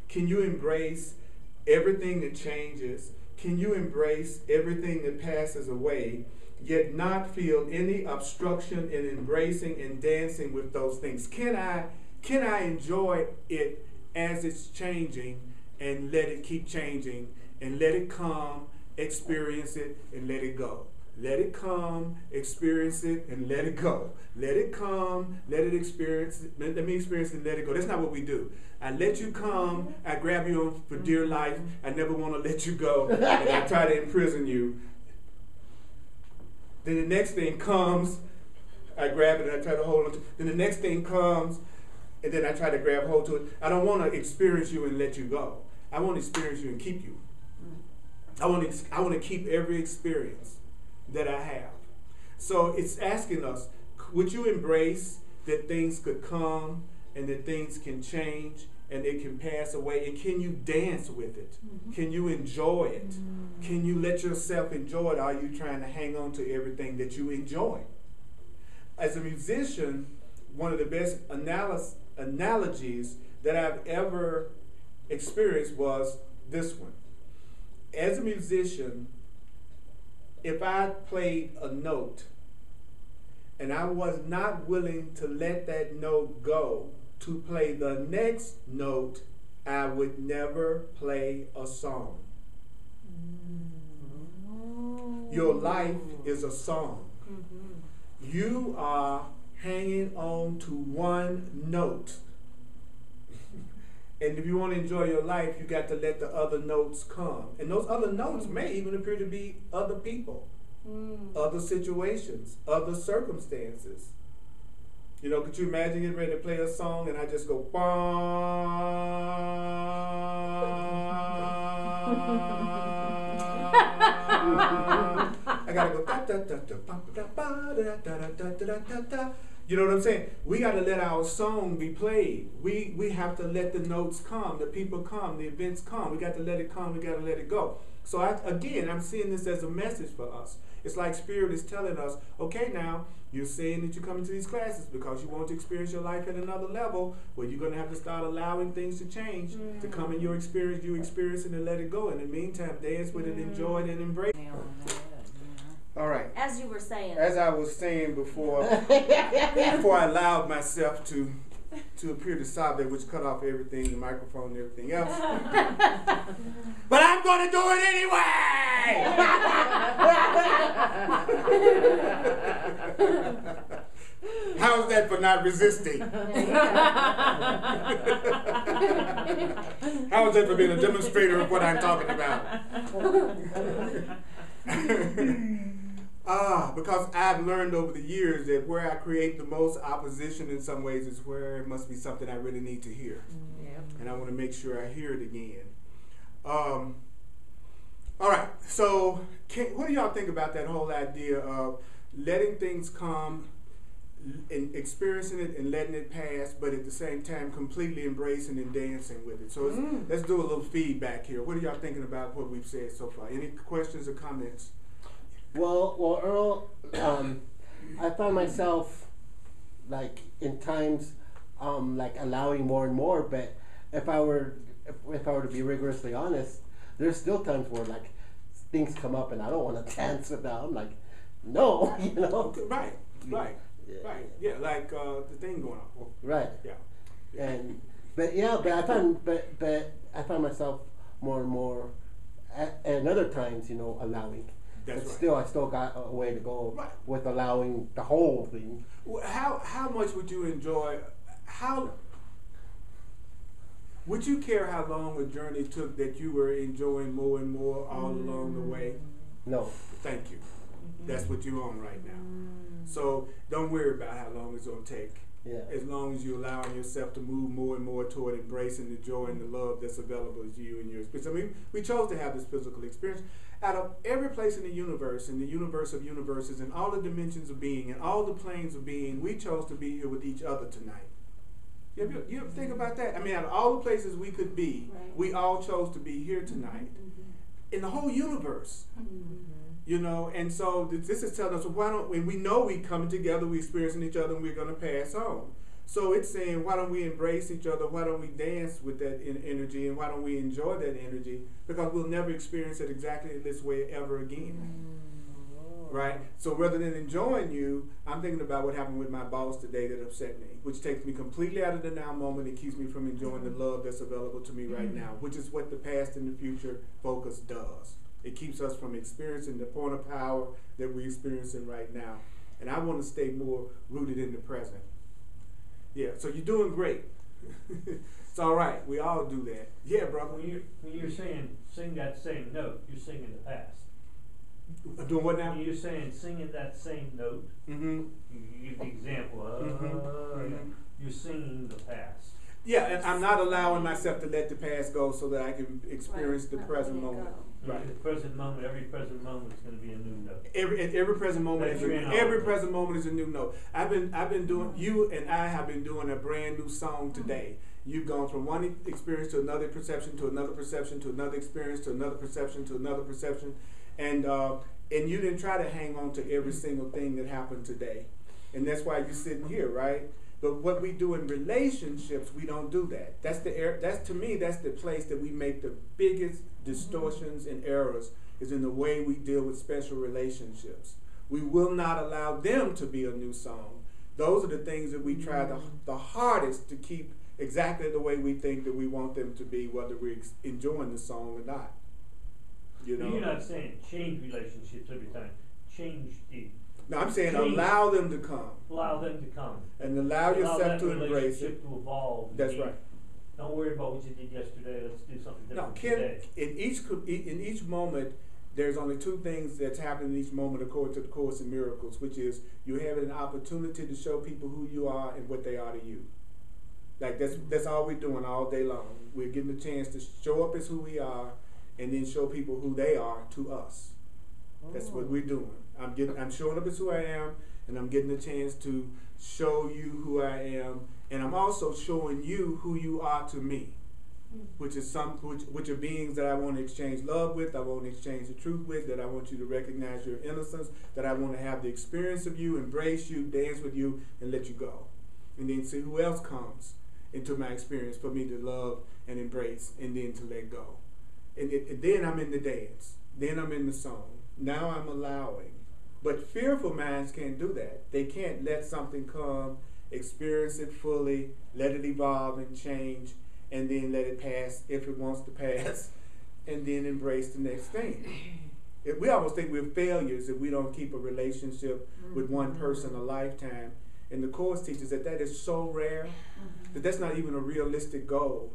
Speaker 1: Can you embrace everything that changes? Can you embrace everything that passes away, yet not feel any obstruction in embracing and dancing with those things? Can I enjoy it as it's changing and let it keep changing and let it come, experience it, and let it go? Let it come, experience it, and let it go. Let it come, let it experience it, let me experience it, and let it go. That's not what we do. I let you come, I grab you on for dear life, I never want to let you go, and I try to imprison you. Then the next thing comes, I grab it and I try to hold on to it. Then the next thing comes, and then I try to grab hold to it. I don't want to experience you and let you go. I want to experience you and keep you. I want to keep every experience that I have. So it's asking us, would you embrace that things could come and that things can change and it can pass away? And can you dance with it? Can you enjoy it? Can you let yourself enjoy it? Or are you trying to hang on to everything that you enjoy? As a musician, one of the best analogies that I've ever experienced was this one. As a musician, if I played a note and I was not willing to let that note go to play the next note, I would never play a song. Your life is a song. You are hanging on to one note. And if you want to enjoy your life, you got to let the other notes come. And those other notes may even appear to be other people, other situations, other circumstances. You know, could you imagine getting ready to play a song and I just go, I gotta go, you know what I'm saying? We got to let our song be played. We have to let the notes come, the people come, the events come. We got to let it come. We got to let it go. So I'm seeing this as a message for us. It's like Spirit is telling us, okay, now you're saying that you're coming to these classes because you want to experience your life at another level, where you're going to have to start allowing things to change, to come in your experience, you experience it and let it go. In the meantime, dance with it, enjoy it, and embrace it. All right.
Speaker 4: As you were saying.
Speaker 1: As I was saying before, before I allowed myself to appear to sob there, which cut off everything, the microphone and everything else. But I'm going to do it anyway! How's that for not resisting? How's that for being a demonstrator of what I'm talking about? Because I've learned over the years that where I create the most opposition in some ways is where it must be something I really need to hear. And I want to make sure I hear it again. All right, so what do y'all think about that whole idea of letting things come and experiencing it and letting it pass, but at the same time completely embracing and dancing with it? So let's do a little feedback here. What are y'all thinking about what we've said so far? Any questions or comments?
Speaker 3: Well, Earl, I find myself like in times like allowing more and more, but if I were to be rigorously honest, there's still times where like things come up and I don't want to dance with them. I'm like, no, you know.
Speaker 1: Right. Right. Yeah, like the thing going on.
Speaker 3: Right.
Speaker 1: Yeah.
Speaker 3: But I find myself more and more and other times, allowing.
Speaker 1: That's
Speaker 3: but
Speaker 1: right.
Speaker 3: still, I still got a way to go
Speaker 1: Right.
Speaker 3: with allowing the whole thing.
Speaker 1: How much would you enjoy? How would you care how long a journey took that you were enjoying more and more all along the way?
Speaker 3: No.
Speaker 1: Thank you. That's what you're on right now. So don't worry about how long it's gonna take.
Speaker 3: Yeah.
Speaker 1: As long as you're allowing yourself to move more and more toward embracing the joy and the love that's available to you and your experience. I mean, we chose to have this physical experience. Out of every place in the universe of universes, and all the dimensions of being, and all the planes of being, we chose to be here with each other tonight. You ever think about that? I mean, out of all the places we could be,
Speaker 4: Right.
Speaker 1: we all chose to be here tonight. In the whole universe. And so this is telling us, why don't we know we coming together, we experiencing each other, and we're going to pass on. So it's saying, why don't we embrace each other? Why don't we dance with that energy? And why don't we enjoy that energy? Because we'll never experience it exactly this way ever again. Right? So rather than enjoying you, I'm thinking about what happened with my boss today that upset me, which takes me completely out of the now moment and keeps me from enjoying the love that's available to me right now, which is what the past and the future focus does. It keeps us from experiencing the point of power that we're experiencing right now. And I want to stay more rooted in the present. Yeah, so you're doing great. It's all right. We all do that. Yeah, brother.
Speaker 5: When you're saying sing that same note, you're singing the past.
Speaker 1: I'm doing what now?
Speaker 5: When you're saying singing that same note,
Speaker 1: Mm-hmm.
Speaker 5: you give the example, you're singing the past.
Speaker 1: Yeah, and I'm not allowing myself to let the past go so that I can experience the
Speaker 4: Not
Speaker 1: present
Speaker 4: letting it
Speaker 1: moment.
Speaker 4: go.
Speaker 1: Right.
Speaker 5: The present moment, every present moment is going to be a new note.
Speaker 1: Every present moment
Speaker 5: That's
Speaker 1: is
Speaker 5: your
Speaker 1: every
Speaker 5: note.
Speaker 1: present moment is a new note. I've been doing, you and I have been doing a brand new song today. You've gone from one experience to another perception, to another perception, to another experience, to another perception, to another perception, and you didn't try to hang on to every single thing that happened today, and that's why you're sitting here, right? But what we do in relationships, we don't do that. That's to me, that's the place that we make the biggest distortions and errors, is in the way we deal with special relationships. We will not allow them to be a new song. Those are the things that we try the hardest to keep exactly the way we think that we want them to be, whether we're enjoying the song or not.
Speaker 5: You're not saying change relationships every time. Change the.
Speaker 1: No, I'm saying
Speaker 5: Change.
Speaker 1: allow them to come.
Speaker 5: Allow them to come.
Speaker 1: And allow yourself
Speaker 5: that
Speaker 1: to embrace
Speaker 5: relationship
Speaker 1: it.
Speaker 5: to evolve.
Speaker 1: That's right.
Speaker 5: Don't worry about what you did yesterday. Let's do something
Speaker 1: No,
Speaker 5: different
Speaker 1: Ken,
Speaker 5: today.
Speaker 1: in each moment, there's only two things that's happening in each moment according to the Course in Miracles, which is you have an opportunity to show people who you are and what they are to you. Like that's all we're doing all day long. We're getting the chance to show up as who we are, and then show people who they are to us. That's what we're doing. I'm showing up as who I am, and I'm getting the chance to show you who I am, and I'm also showing you who you are to me, which are beings that I want to exchange love with, I want to exchange the truth with, that I want you to recognize your innocence, that I want to have the experience of you, embrace you, dance with you, and let you go. And then see who else comes into my experience for me to love and embrace, and then to let go. And then I'm in the dance. Then I'm in the song. Now I'm allowing. But fearful minds can't do that. They can't let something come, experience it fully, let it evolve and change, and then let it pass if it wants to pass, and then embrace the next thing. We almost think we're failures if we don't keep a relationship with one person a lifetime. And the Course teaches that is so rare that that's not even a realistic goal,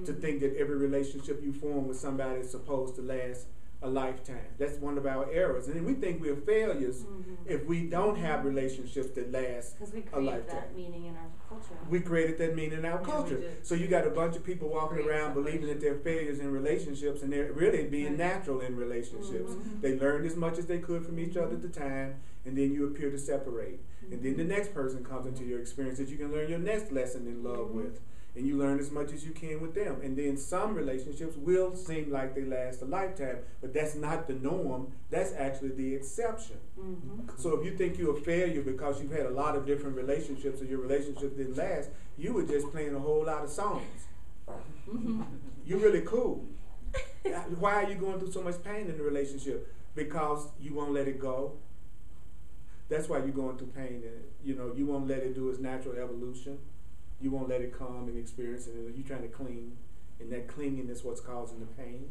Speaker 1: to think that every relationship you form with somebody is supposed to last a lifetime. That's one of our errors. And then we think we're failures if we don't have relationships that last
Speaker 4: Because we
Speaker 1: a
Speaker 4: create
Speaker 1: lifetime.
Speaker 4: that meaning in our culture.
Speaker 1: We created that meaning in our
Speaker 2: Yeah, we
Speaker 1: culture.
Speaker 2: did.
Speaker 1: So you got a bunch of people walking
Speaker 2: Create
Speaker 1: around believing that they're failures in relationships, and they're really being natural in relationships. They learned as much as they could from each other at the time, and then you appear to separate. And then the next person comes into your experience that you can learn your next lesson in love with. And you learn as much as you can with them. And then some relationships will seem like they last a lifetime, but that's not the norm. That's actually the exception. So if you think you're a failure because you've had a lot of different relationships and your relationship didn't last, you were just playing a whole lot of songs. You're really cool. Why are you going through so much pain in the relationship? Because you won't let it go. That's why you're going through pain. And, you know, you won't let it do its natural evolution. You won't let it come and experience it. You're trying to cling, and that clinging is what's causing the pain.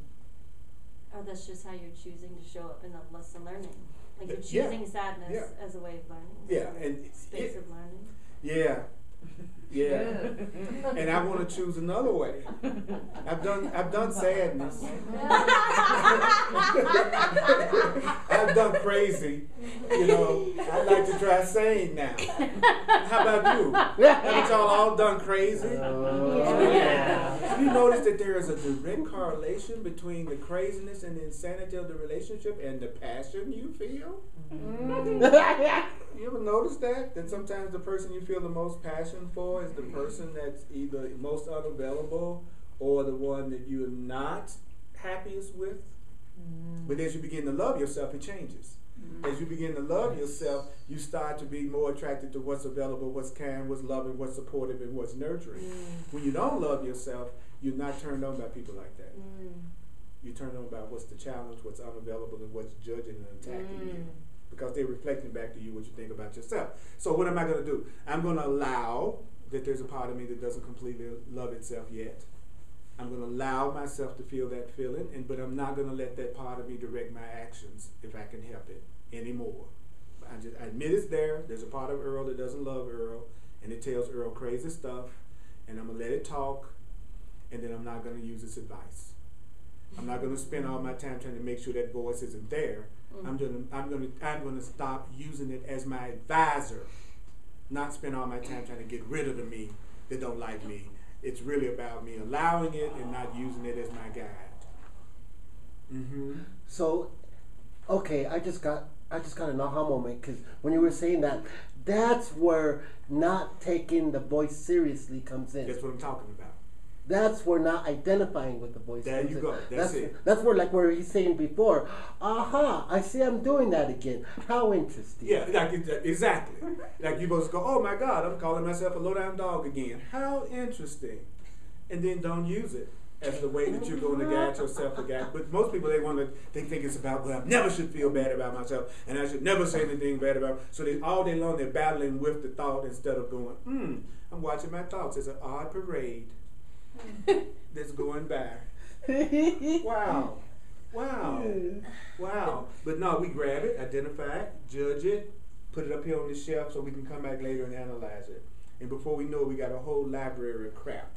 Speaker 4: Or that's just how you're choosing to show up in the lesson learning. Like you're
Speaker 1: Yeah.
Speaker 4: choosing sadness
Speaker 1: Yeah.
Speaker 4: as a way of learning.
Speaker 1: Yeah,
Speaker 4: as a
Speaker 1: and
Speaker 4: space of learning.
Speaker 1: Yeah. Yeah. And I want to choose another way. I've done sadness. I've done crazy. You know, I'd like to try sane now. How about you? Haven't y'all all done crazy?
Speaker 3: Yeah.
Speaker 1: Have you noticed that there is a direct correlation between the craziness and the insanity of the relationship and the passion you feel? You ever notice that? That sometimes the person you feel the most passion for is the person that's either most unavailable or the one that you're not happiest with? But as you begin to love yourself, it changes. As you begin to love yourself, you start to be more attracted to what's available, what's kind, what's loving, what's supportive, and what's nurturing. When you don't love yourself, you're not turned on by people like that. You're turned on by what's the challenge, what's unavailable, and what's judging and attacking you. Because they're reflecting back to you what you think about yourself. So what am I going to do? I'm going to allow that there's a part of me that doesn't completely love itself yet. I'm going to allow myself to feel that feeling, but I'm not going to let that part of me direct my actions if I can help it anymore. I admit it's there. There's a part of Earl that doesn't love Earl, and it tells Earl crazy stuff, and I'm going to let it talk, and then I'm not going to use its advice. I'm not going to spend all my time trying to make sure that voice isn't there. I'm going to stop using it as my advisor, not spend all my time trying to get rid of the me that don't like me. It's really about me allowing it and not using it as my guide.
Speaker 3: So, okay, I just got an aha moment, because when you were saying that, that's where not taking the voice seriously comes in.
Speaker 1: That's what I'm talking about.
Speaker 3: That's where not identifying with the voice.
Speaker 1: There you go. That's it.
Speaker 3: That's where, like, where he's saying before, aha, I see I'm doing that again. How interesting.
Speaker 1: Yeah, like exactly. Like you're supposed to go, oh my God, I'm calling myself a low-down dog again. How interesting. And then don't use it as the way that you're going to guide yourself to guide. But most people, they think it's about, well, I never should feel bad about myself, and I should never say anything bad about. So they all day long they're battling with the thought instead of going, I'm watching my thoughts. It's an odd parade that's going by. Wow. But no, we grab it, identify it, judge it, put it up here on the shelf so we can come back later and analyze it. And before we know it, we got a whole library of crap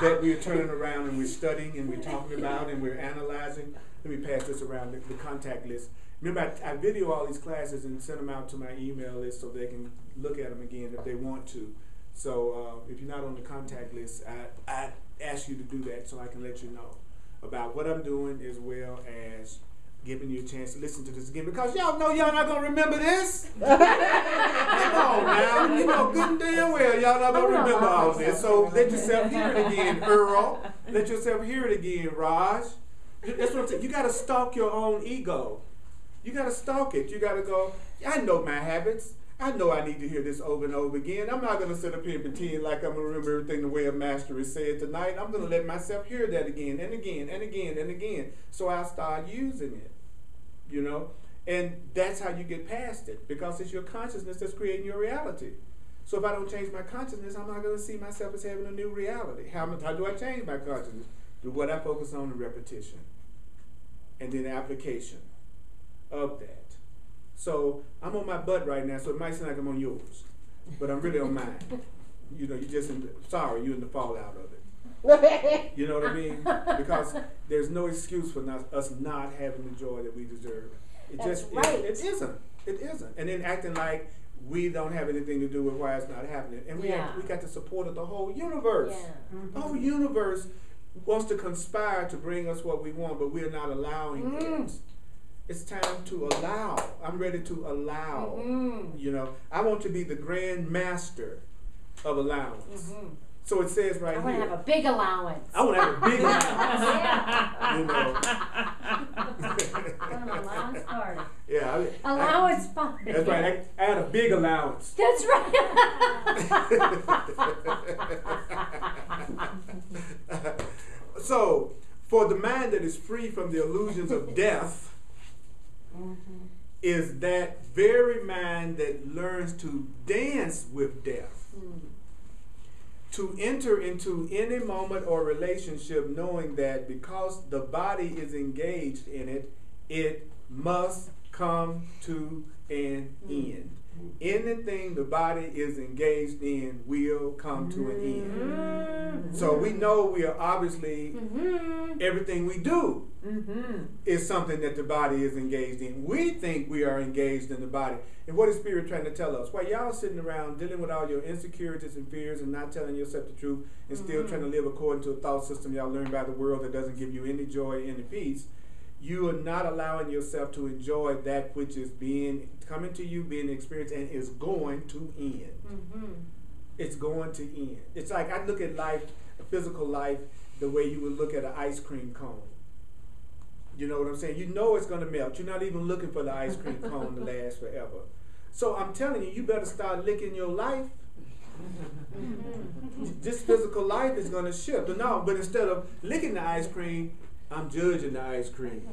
Speaker 1: that we're turning around and we're studying and we're talking about and we're analyzing. Let me pass this around the contact list. Remember, I video all these classes and send them out to my email list so they can look at them again if they want to. So if you're not on the contact list, I ask you to do that so I can let you know about what I'm doing, as well as giving you a chance to listen to this again, because y'all know y'all not going to remember this. Come on now. You know good and damn well y'all not going to remember all this. So let yourself hear it again, Earl. Let yourself hear it again, Raj. That's what I'm saying. You got to stalk your own ego. You got to stalk it. You got to go, I know my habits. I know I need to hear this over and over again. I'm not going to sit up here and pretend like I'm going to remember everything the way a master has said tonight. I'm going to let myself hear that again and again and again and again. So I'll start using it, you know. And that's how you get past it, because it's your consciousness that's creating your reality. So if I don't change my consciousness, I'm not going to see myself as having a new reality. How do I change my consciousness? Through what I focus on, the repetition and then the application of that. So I'm on my butt right now, so it might seem like I'm on yours, but I'm really on mine. You know, you're in the fallout of it. You know what I mean? Because there's no excuse for us not having the joy that we deserve. It isn't. And then acting like we don't have anything to do with why it's not happening. And we got the support of the whole universe. Yeah. The whole universe wants to conspire to bring us what we want, but we're not allowing it. It's time to allow. I'm ready to allow. You know, I want to be the grand master of allowance. So it says right here.
Speaker 4: I want to have a big allowance.
Speaker 1: I want to have a big allowance. You know.
Speaker 4: I want an allowance party.
Speaker 1: Yeah.
Speaker 4: Allowance party.
Speaker 1: That's right. I had a big allowance.
Speaker 4: That's right.
Speaker 1: So, for the mind that is free from the illusions of death, is that very mind that learns to dance with death. To enter into any moment or relationship knowing that because the body is engaged in it, it must come to an end. Anything the body is engaged in will come to an end. So we know we are obviously, everything we do is something that the body is engaged in. We think we are engaged in the body. And what is Spirit trying to tell us? While y'all sitting around dealing with all your insecurities and fears and not telling yourself the truth and still trying to live according to a thought system y'all learned by the world that doesn't give you any joy, any peace, you are not allowing yourself to enjoy that which is coming to you, being experienced, and is going to end. It's going to end. It's like I look at life, physical life, the way you would look at an ice cream cone. You know what I'm saying? You know it's going to melt. You're not even looking for the ice cream cone to last forever. So I'm telling you, you better start licking your life. This physical life is going to shift. But instead of licking the ice cream, I'm judging the ice cream.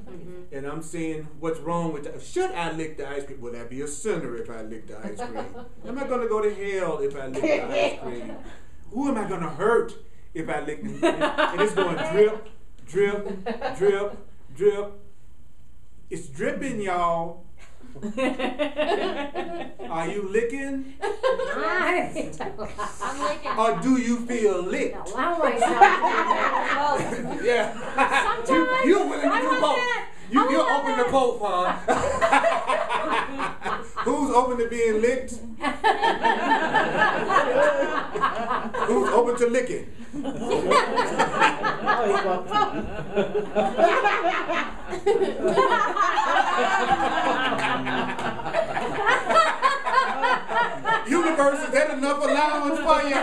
Speaker 1: And I'm saying what's wrong with that. Should I lick the ice cream? Will I be a sinner if I lick the ice cream? Am I going to go to hell if I lick the ice cream? Who am I going to hurt if I lick the ice cream? And it's going drip, drip, drip, drip. It's dripping, y'all. Are you licking?
Speaker 6: I'm
Speaker 4: licking.
Speaker 1: Or do you feel licked?
Speaker 6: Allow myself to be
Speaker 1: Yeah.
Speaker 6: Sometimes
Speaker 1: You're willing to
Speaker 6: I
Speaker 1: do
Speaker 6: want
Speaker 1: both.
Speaker 6: that.
Speaker 1: You're open to both, huh? Who's open to being licked? Who's open to licking? Universe, is that enough allowance for you?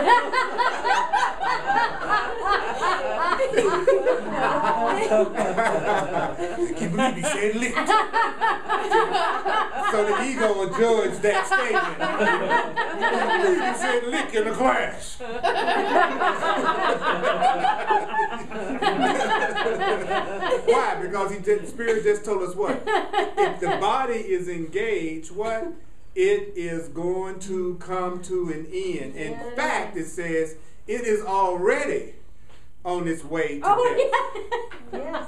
Speaker 1: I can't believe he said licked. So the ego will judge that statement. I can't believe he said lick in the class. Why? Because Spirit just told us what? If the body is engaged, what? It is going to come to an end. In fact, it says it is already on its way to death.
Speaker 6: Yes.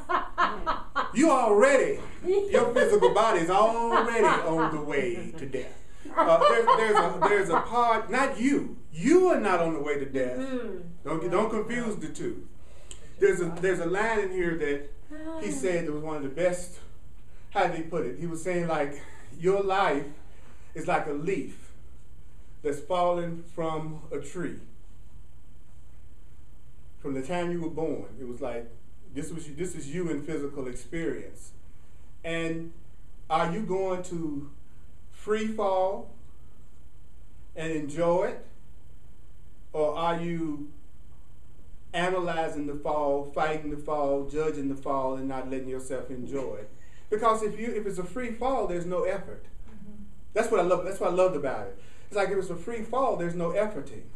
Speaker 1: You already, your physical body is already on the way to death. There's a part, not you. You are not on the way to death. Don't confuse the two. There's a line in here that he said that was one of the best. How did he put it? He was saying like your life is like a leaf that's fallen from a tree. From the time you were born, it was like this is you in physical experience. And are you going to free fall and enjoy it, or are you analyzing the fall, fighting the fall, judging the fall, and not letting yourself enjoy it? Because if it's a free fall, there's no effort. That's what I love. That's what I loved about it. It's like if it's a free fall, there's no efforting.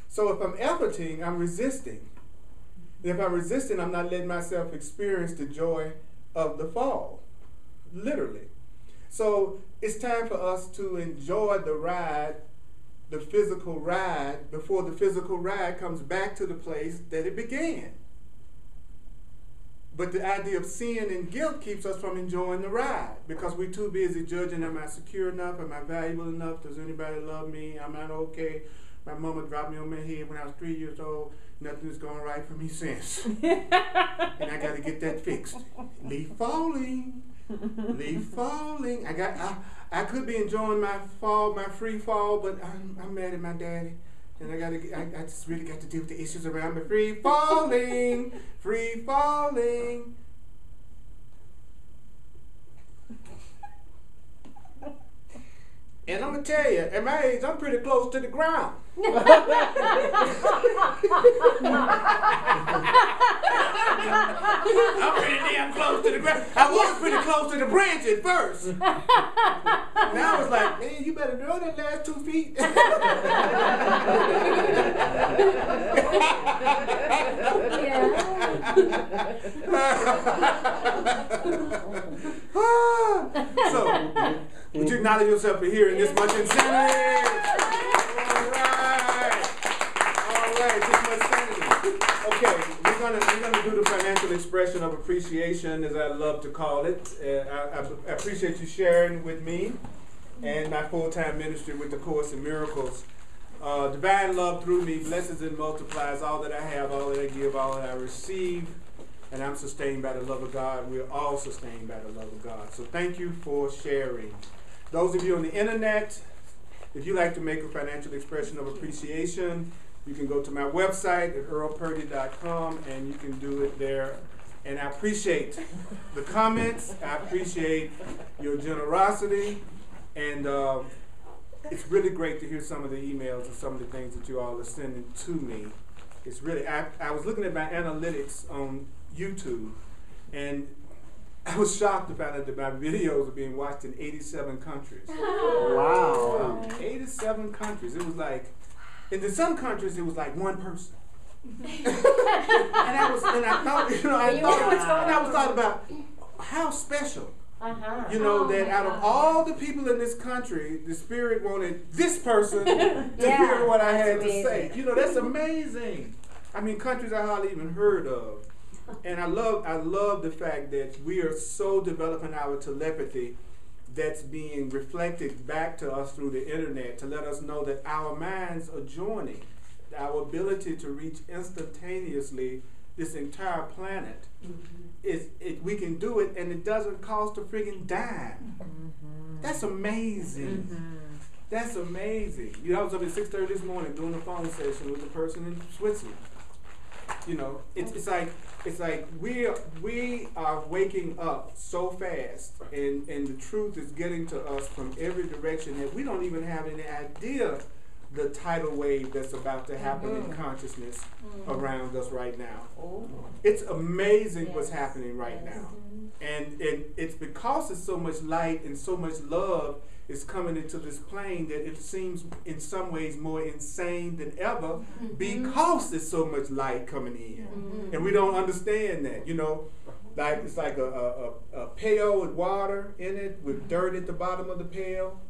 Speaker 1: So if I'm efforting, I'm resisting. And if I'm resisting, I'm not letting myself experience the joy of the fall, literally. So it's time for us to enjoy the ride, the physical ride, before the physical ride comes back to the place that it began. But the idea of sin and guilt keeps us from enjoying the ride because we're too busy judging, am I secure enough? Am I valuable enough? Does anybody love me? Am I okay? My mama dropped me on my head when I was 3 years old. Nothing's gone right for me since. And I got to get that fixed. Leaf falling. Leaf falling. I could be enjoying my fall, my free fall, but I'm mad at my daddy. And I just really got to deal with the issues around me. Free falling. Free falling. And I'm going to tell you, at my age, I'm pretty close to the ground. I'm pretty damn close to the ground. I was pretty close to the branch at first. Now it's like, man, you better draw that last 2 feet. So, would you acknowledge yourself for hearing this much insanity? All right, this much sanity. Okay, we're gonna do the financial expression of appreciation, as I love to call it. I appreciate you sharing with me and my full-time ministry with the Course in Miracles. Divine love through me blesses and multiplies all that I have, all that I give, all that I receive, and I'm sustained by the love of God. We're all sustained by the love of God. So thank you for sharing. Those of you on the internet, if you like to make a financial expression of appreciation, you can go to my website at earlpurdy.com and you can do it there. And I appreciate the comments. I appreciate your generosity. And it's really great to hear some of the emails and some of the things that you all are sending to me. It's really, I was looking at my analytics on YouTube, and I was shocked to find out that my videos are being watched in 87 countries.
Speaker 3: Wow.
Speaker 1: 87 countries. It was like, in some countries, it was like one person. And I thought about how special. You know, that out of all the people in this country, the Spirit wanted this person to hear what I had to say. You know, that's amazing. I mean, countries I hardly even heard of. And I love the fact that we are so developing our telepathy that's being reflected back to us through the internet to let us know that our minds are joining. Our ability to reach instantaneously this entire planet. We can do it, and it doesn't cost a friggin' dime. That's amazing. That's amazing. You know, I was up at 6:30 this morning doing a phone session with a person in Switzerland. You know, it's like we are waking up so fast, and the truth is getting to us from every direction that we don't even have any idea the tidal wave that's about to happen in consciousness around us right now. It's amazing what's happening right now. And it's because it's so much light and so much love is coming into this plane that it seems in some ways more insane than ever because there's so much light coming in. And we don't understand that, you know. Like it's like a pail with water in it with dirt at the bottom of the pail.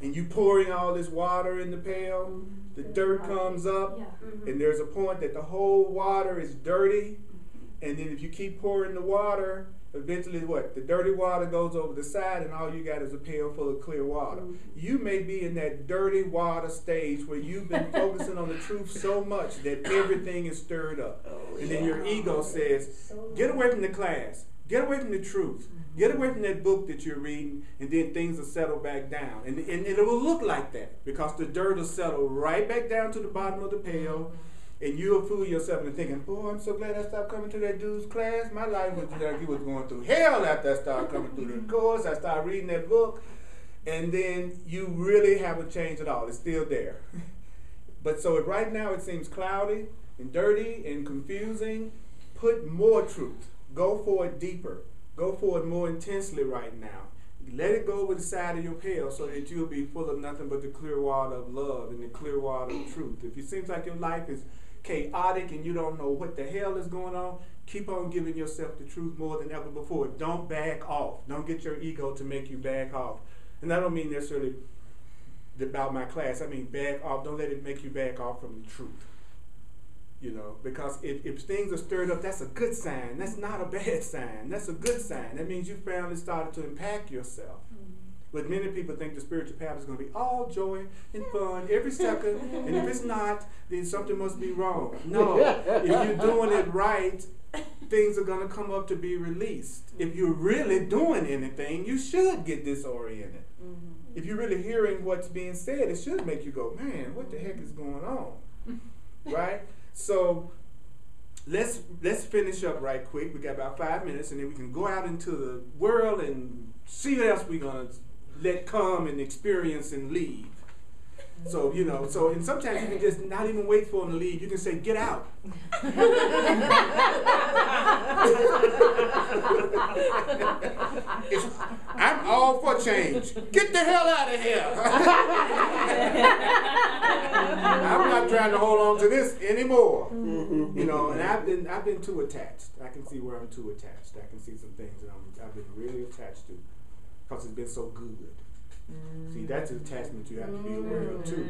Speaker 1: And you pouring all this water in the pail, the dirt comes up, and there's a point that the whole water is dirty, and then if you keep pouring the water, eventually what? The dirty water goes over the side, and all you got is a pail full of clear water. You may be in that dirty water stage where you've been focusing on the truth so much that everything is stirred up. And then your ego says, get away from the class, get away from the truth. Get away from that book that you're reading, and then things will settle back down. And it will look like that because the dirt will settle right back down to the bottom of the pail, and you'll fool yourself into thinking, boy, I'm so glad I stopped coming to that dude's class. My life was like he was going through hell after I started coming through the course. I started reading that book, and then you really haven't changed at all. It's still there. But so if right now it seems cloudy and dirty and confusing, put more truth. Go for it deeper. Go for it more intensely right now. Let it go over the side of your pail so that you'll be full of nothing but the clear water of love and the clear water of truth. If it seems like your life is chaotic and you don't know what the hell is going on, keep on giving yourself the truth more than ever before. Don't back off. Don't get your ego to make you back off. And I don't mean necessarily about my class. I mean back off. Don't let it make you back off from the truth. You know, because if things are stirred up, that's a good sign. That's not a bad sign. That's a good sign. That means you finally started to impact yourself. But many people think the spiritual path is going to be all joy and fun every second. And if it's not, then something must be wrong. No, if you're doing it right, things are going to come up to be released. If you're really doing anything, you should get disoriented. If you're really hearing what's being said, it should make you go, man, what the heck is going on? Right? So let's finish up right quick. We got about 5 minutes, and then we can go out into the world and see what else we're gonna let come and experience and leave. So, you know, and sometimes you can just not even wait for them to leave. You can say, get out. I'm all for change. Get the hell out of here. I'm not trying to hold on to this anymore. You know, and I've been too attached. I can see where I'm too attached. I can see some things that I've been really attached to because it's been so good. See, that's an attachment you have to be aware of too.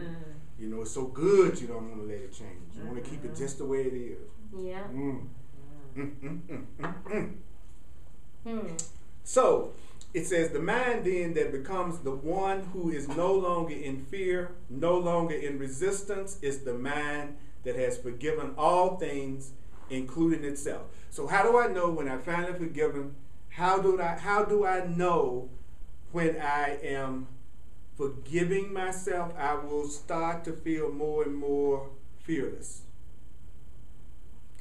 Speaker 1: You know, it's so good you don't want to let it change. You want to keep it just the way it is.
Speaker 4: Yeah.
Speaker 1: So, it says, the mind then that becomes the one who is no longer in fear, no longer in resistance, is the mind that has forgiven all things, including itself. So how do I know when I finally forgiven? How do I know when I am forgiving myself? I will start to feel more and more fearless.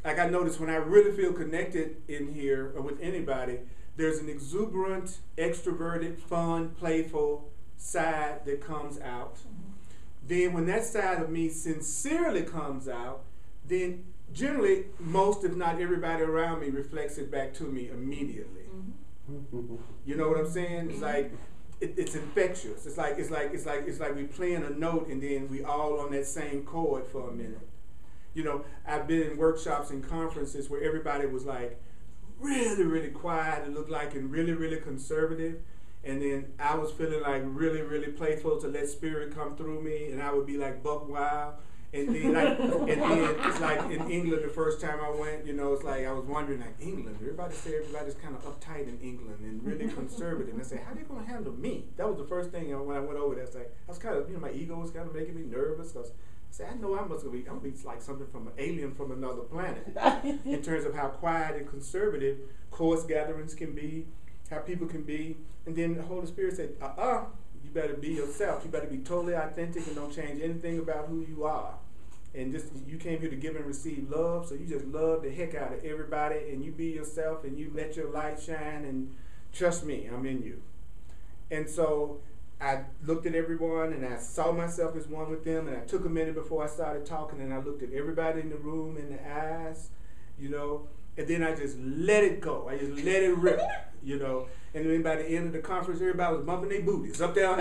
Speaker 1: Like I notice when I really feel connected in here or with anybody, there's an exuberant, extroverted, fun, playful side that comes out. Then when that side of me sincerely comes out, then generally most, if not everybody around me, reflects it back to me immediately. You know what I'm saying? It's like it's infectious. It's like we playing a note and then we all on that same chord for a minute. You know, I've been in workshops and conferences where everybody was like really, really quiet and looked like and really, really conservative. And then I was feeling like really, really playful to let spirit come through me, and I would be like buck wild. And then it's like in England the first time I went, you know, it's like I was wondering, like, England, everybody say everybody's kind of uptight in England and really conservative. And I said, how are they going to handle me? That was the first thing when I went over there. I was kind of, you know, my ego was kind of making me nervous because I said, I know I'm gonna be like something from an alien from another planet in terms of how quiet and conservative course gatherings can be, how people can be. And then the Holy Spirit said, you better be yourself. You better be totally authentic and don't change anything about who you are. And just, you came here to give and receive love, so you just love the heck out of everybody, and you be yourself, and you let your light shine, and trust me, I'm in you. And so I looked at everyone, and I saw myself as one with them, and I took a minute before I started talking, and I looked at everybody in the room in the eyes, you know, and then I just let it go. I just let it rip, you know. And then by the end of the conference, everybody was bumping their booties up there. You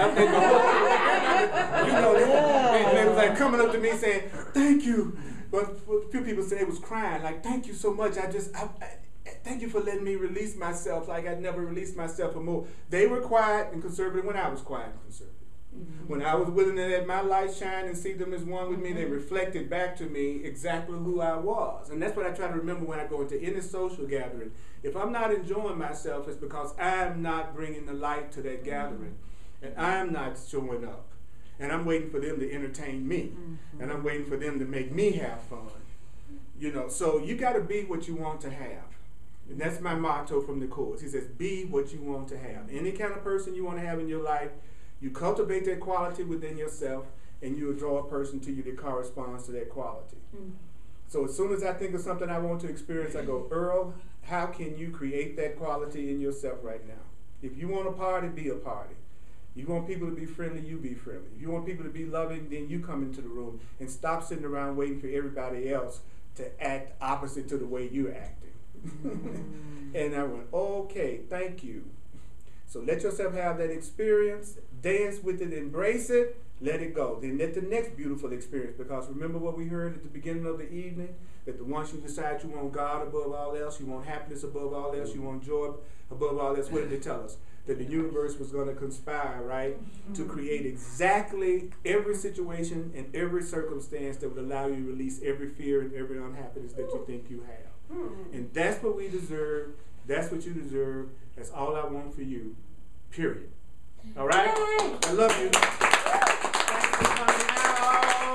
Speaker 1: know, they was like coming up to me saying, thank you. But a few people said it was crying, like, thank you so much. I thank you for letting me release myself like I'd never released myself before. They were quiet and conservative when I was quiet and conservative. When I was willing to let my light shine and see them as one with me, they reflected back to me exactly who I was. And that's what I try to remember when I go into any social gathering. If I'm not enjoying myself, it's because I'm not bringing the light to that gathering. And I'm not showing up. And I'm waiting for them to entertain me. And I'm waiting for them to make me have fun. You know, so you got to be what you want to have. And that's my motto from the Course. He says, be what you want to have. Any kind of person you want to have in your life, you cultivate that quality within yourself, and you will draw a person to you that corresponds to that quality. So as soon as I think of something I want to experience, I go, Earl, how can you create that quality in yourself right now? If you want a party, be a party. You want people to be friendly, you be friendly. If you want people to be loving, then you come into the room and stop sitting around waiting for everybody else to act opposite to the way you're acting. And I went, okay, thank you. So let yourself have that experience, dance with it, embrace it, let it go. Then let the next beautiful experience, because remember what we heard at the beginning of the evening, that the once you decide you want God above all else, you want happiness above all else, you want joy above all else, what did they tell us? That the universe was going to conspire, right, to create exactly every situation and every circumstance that would allow you to release every fear and every unhappiness that you think you have. And that's what we deserve. That's what you deserve. That's all I want for you. Period. All right? Yay. I love you. Thanks for coming out.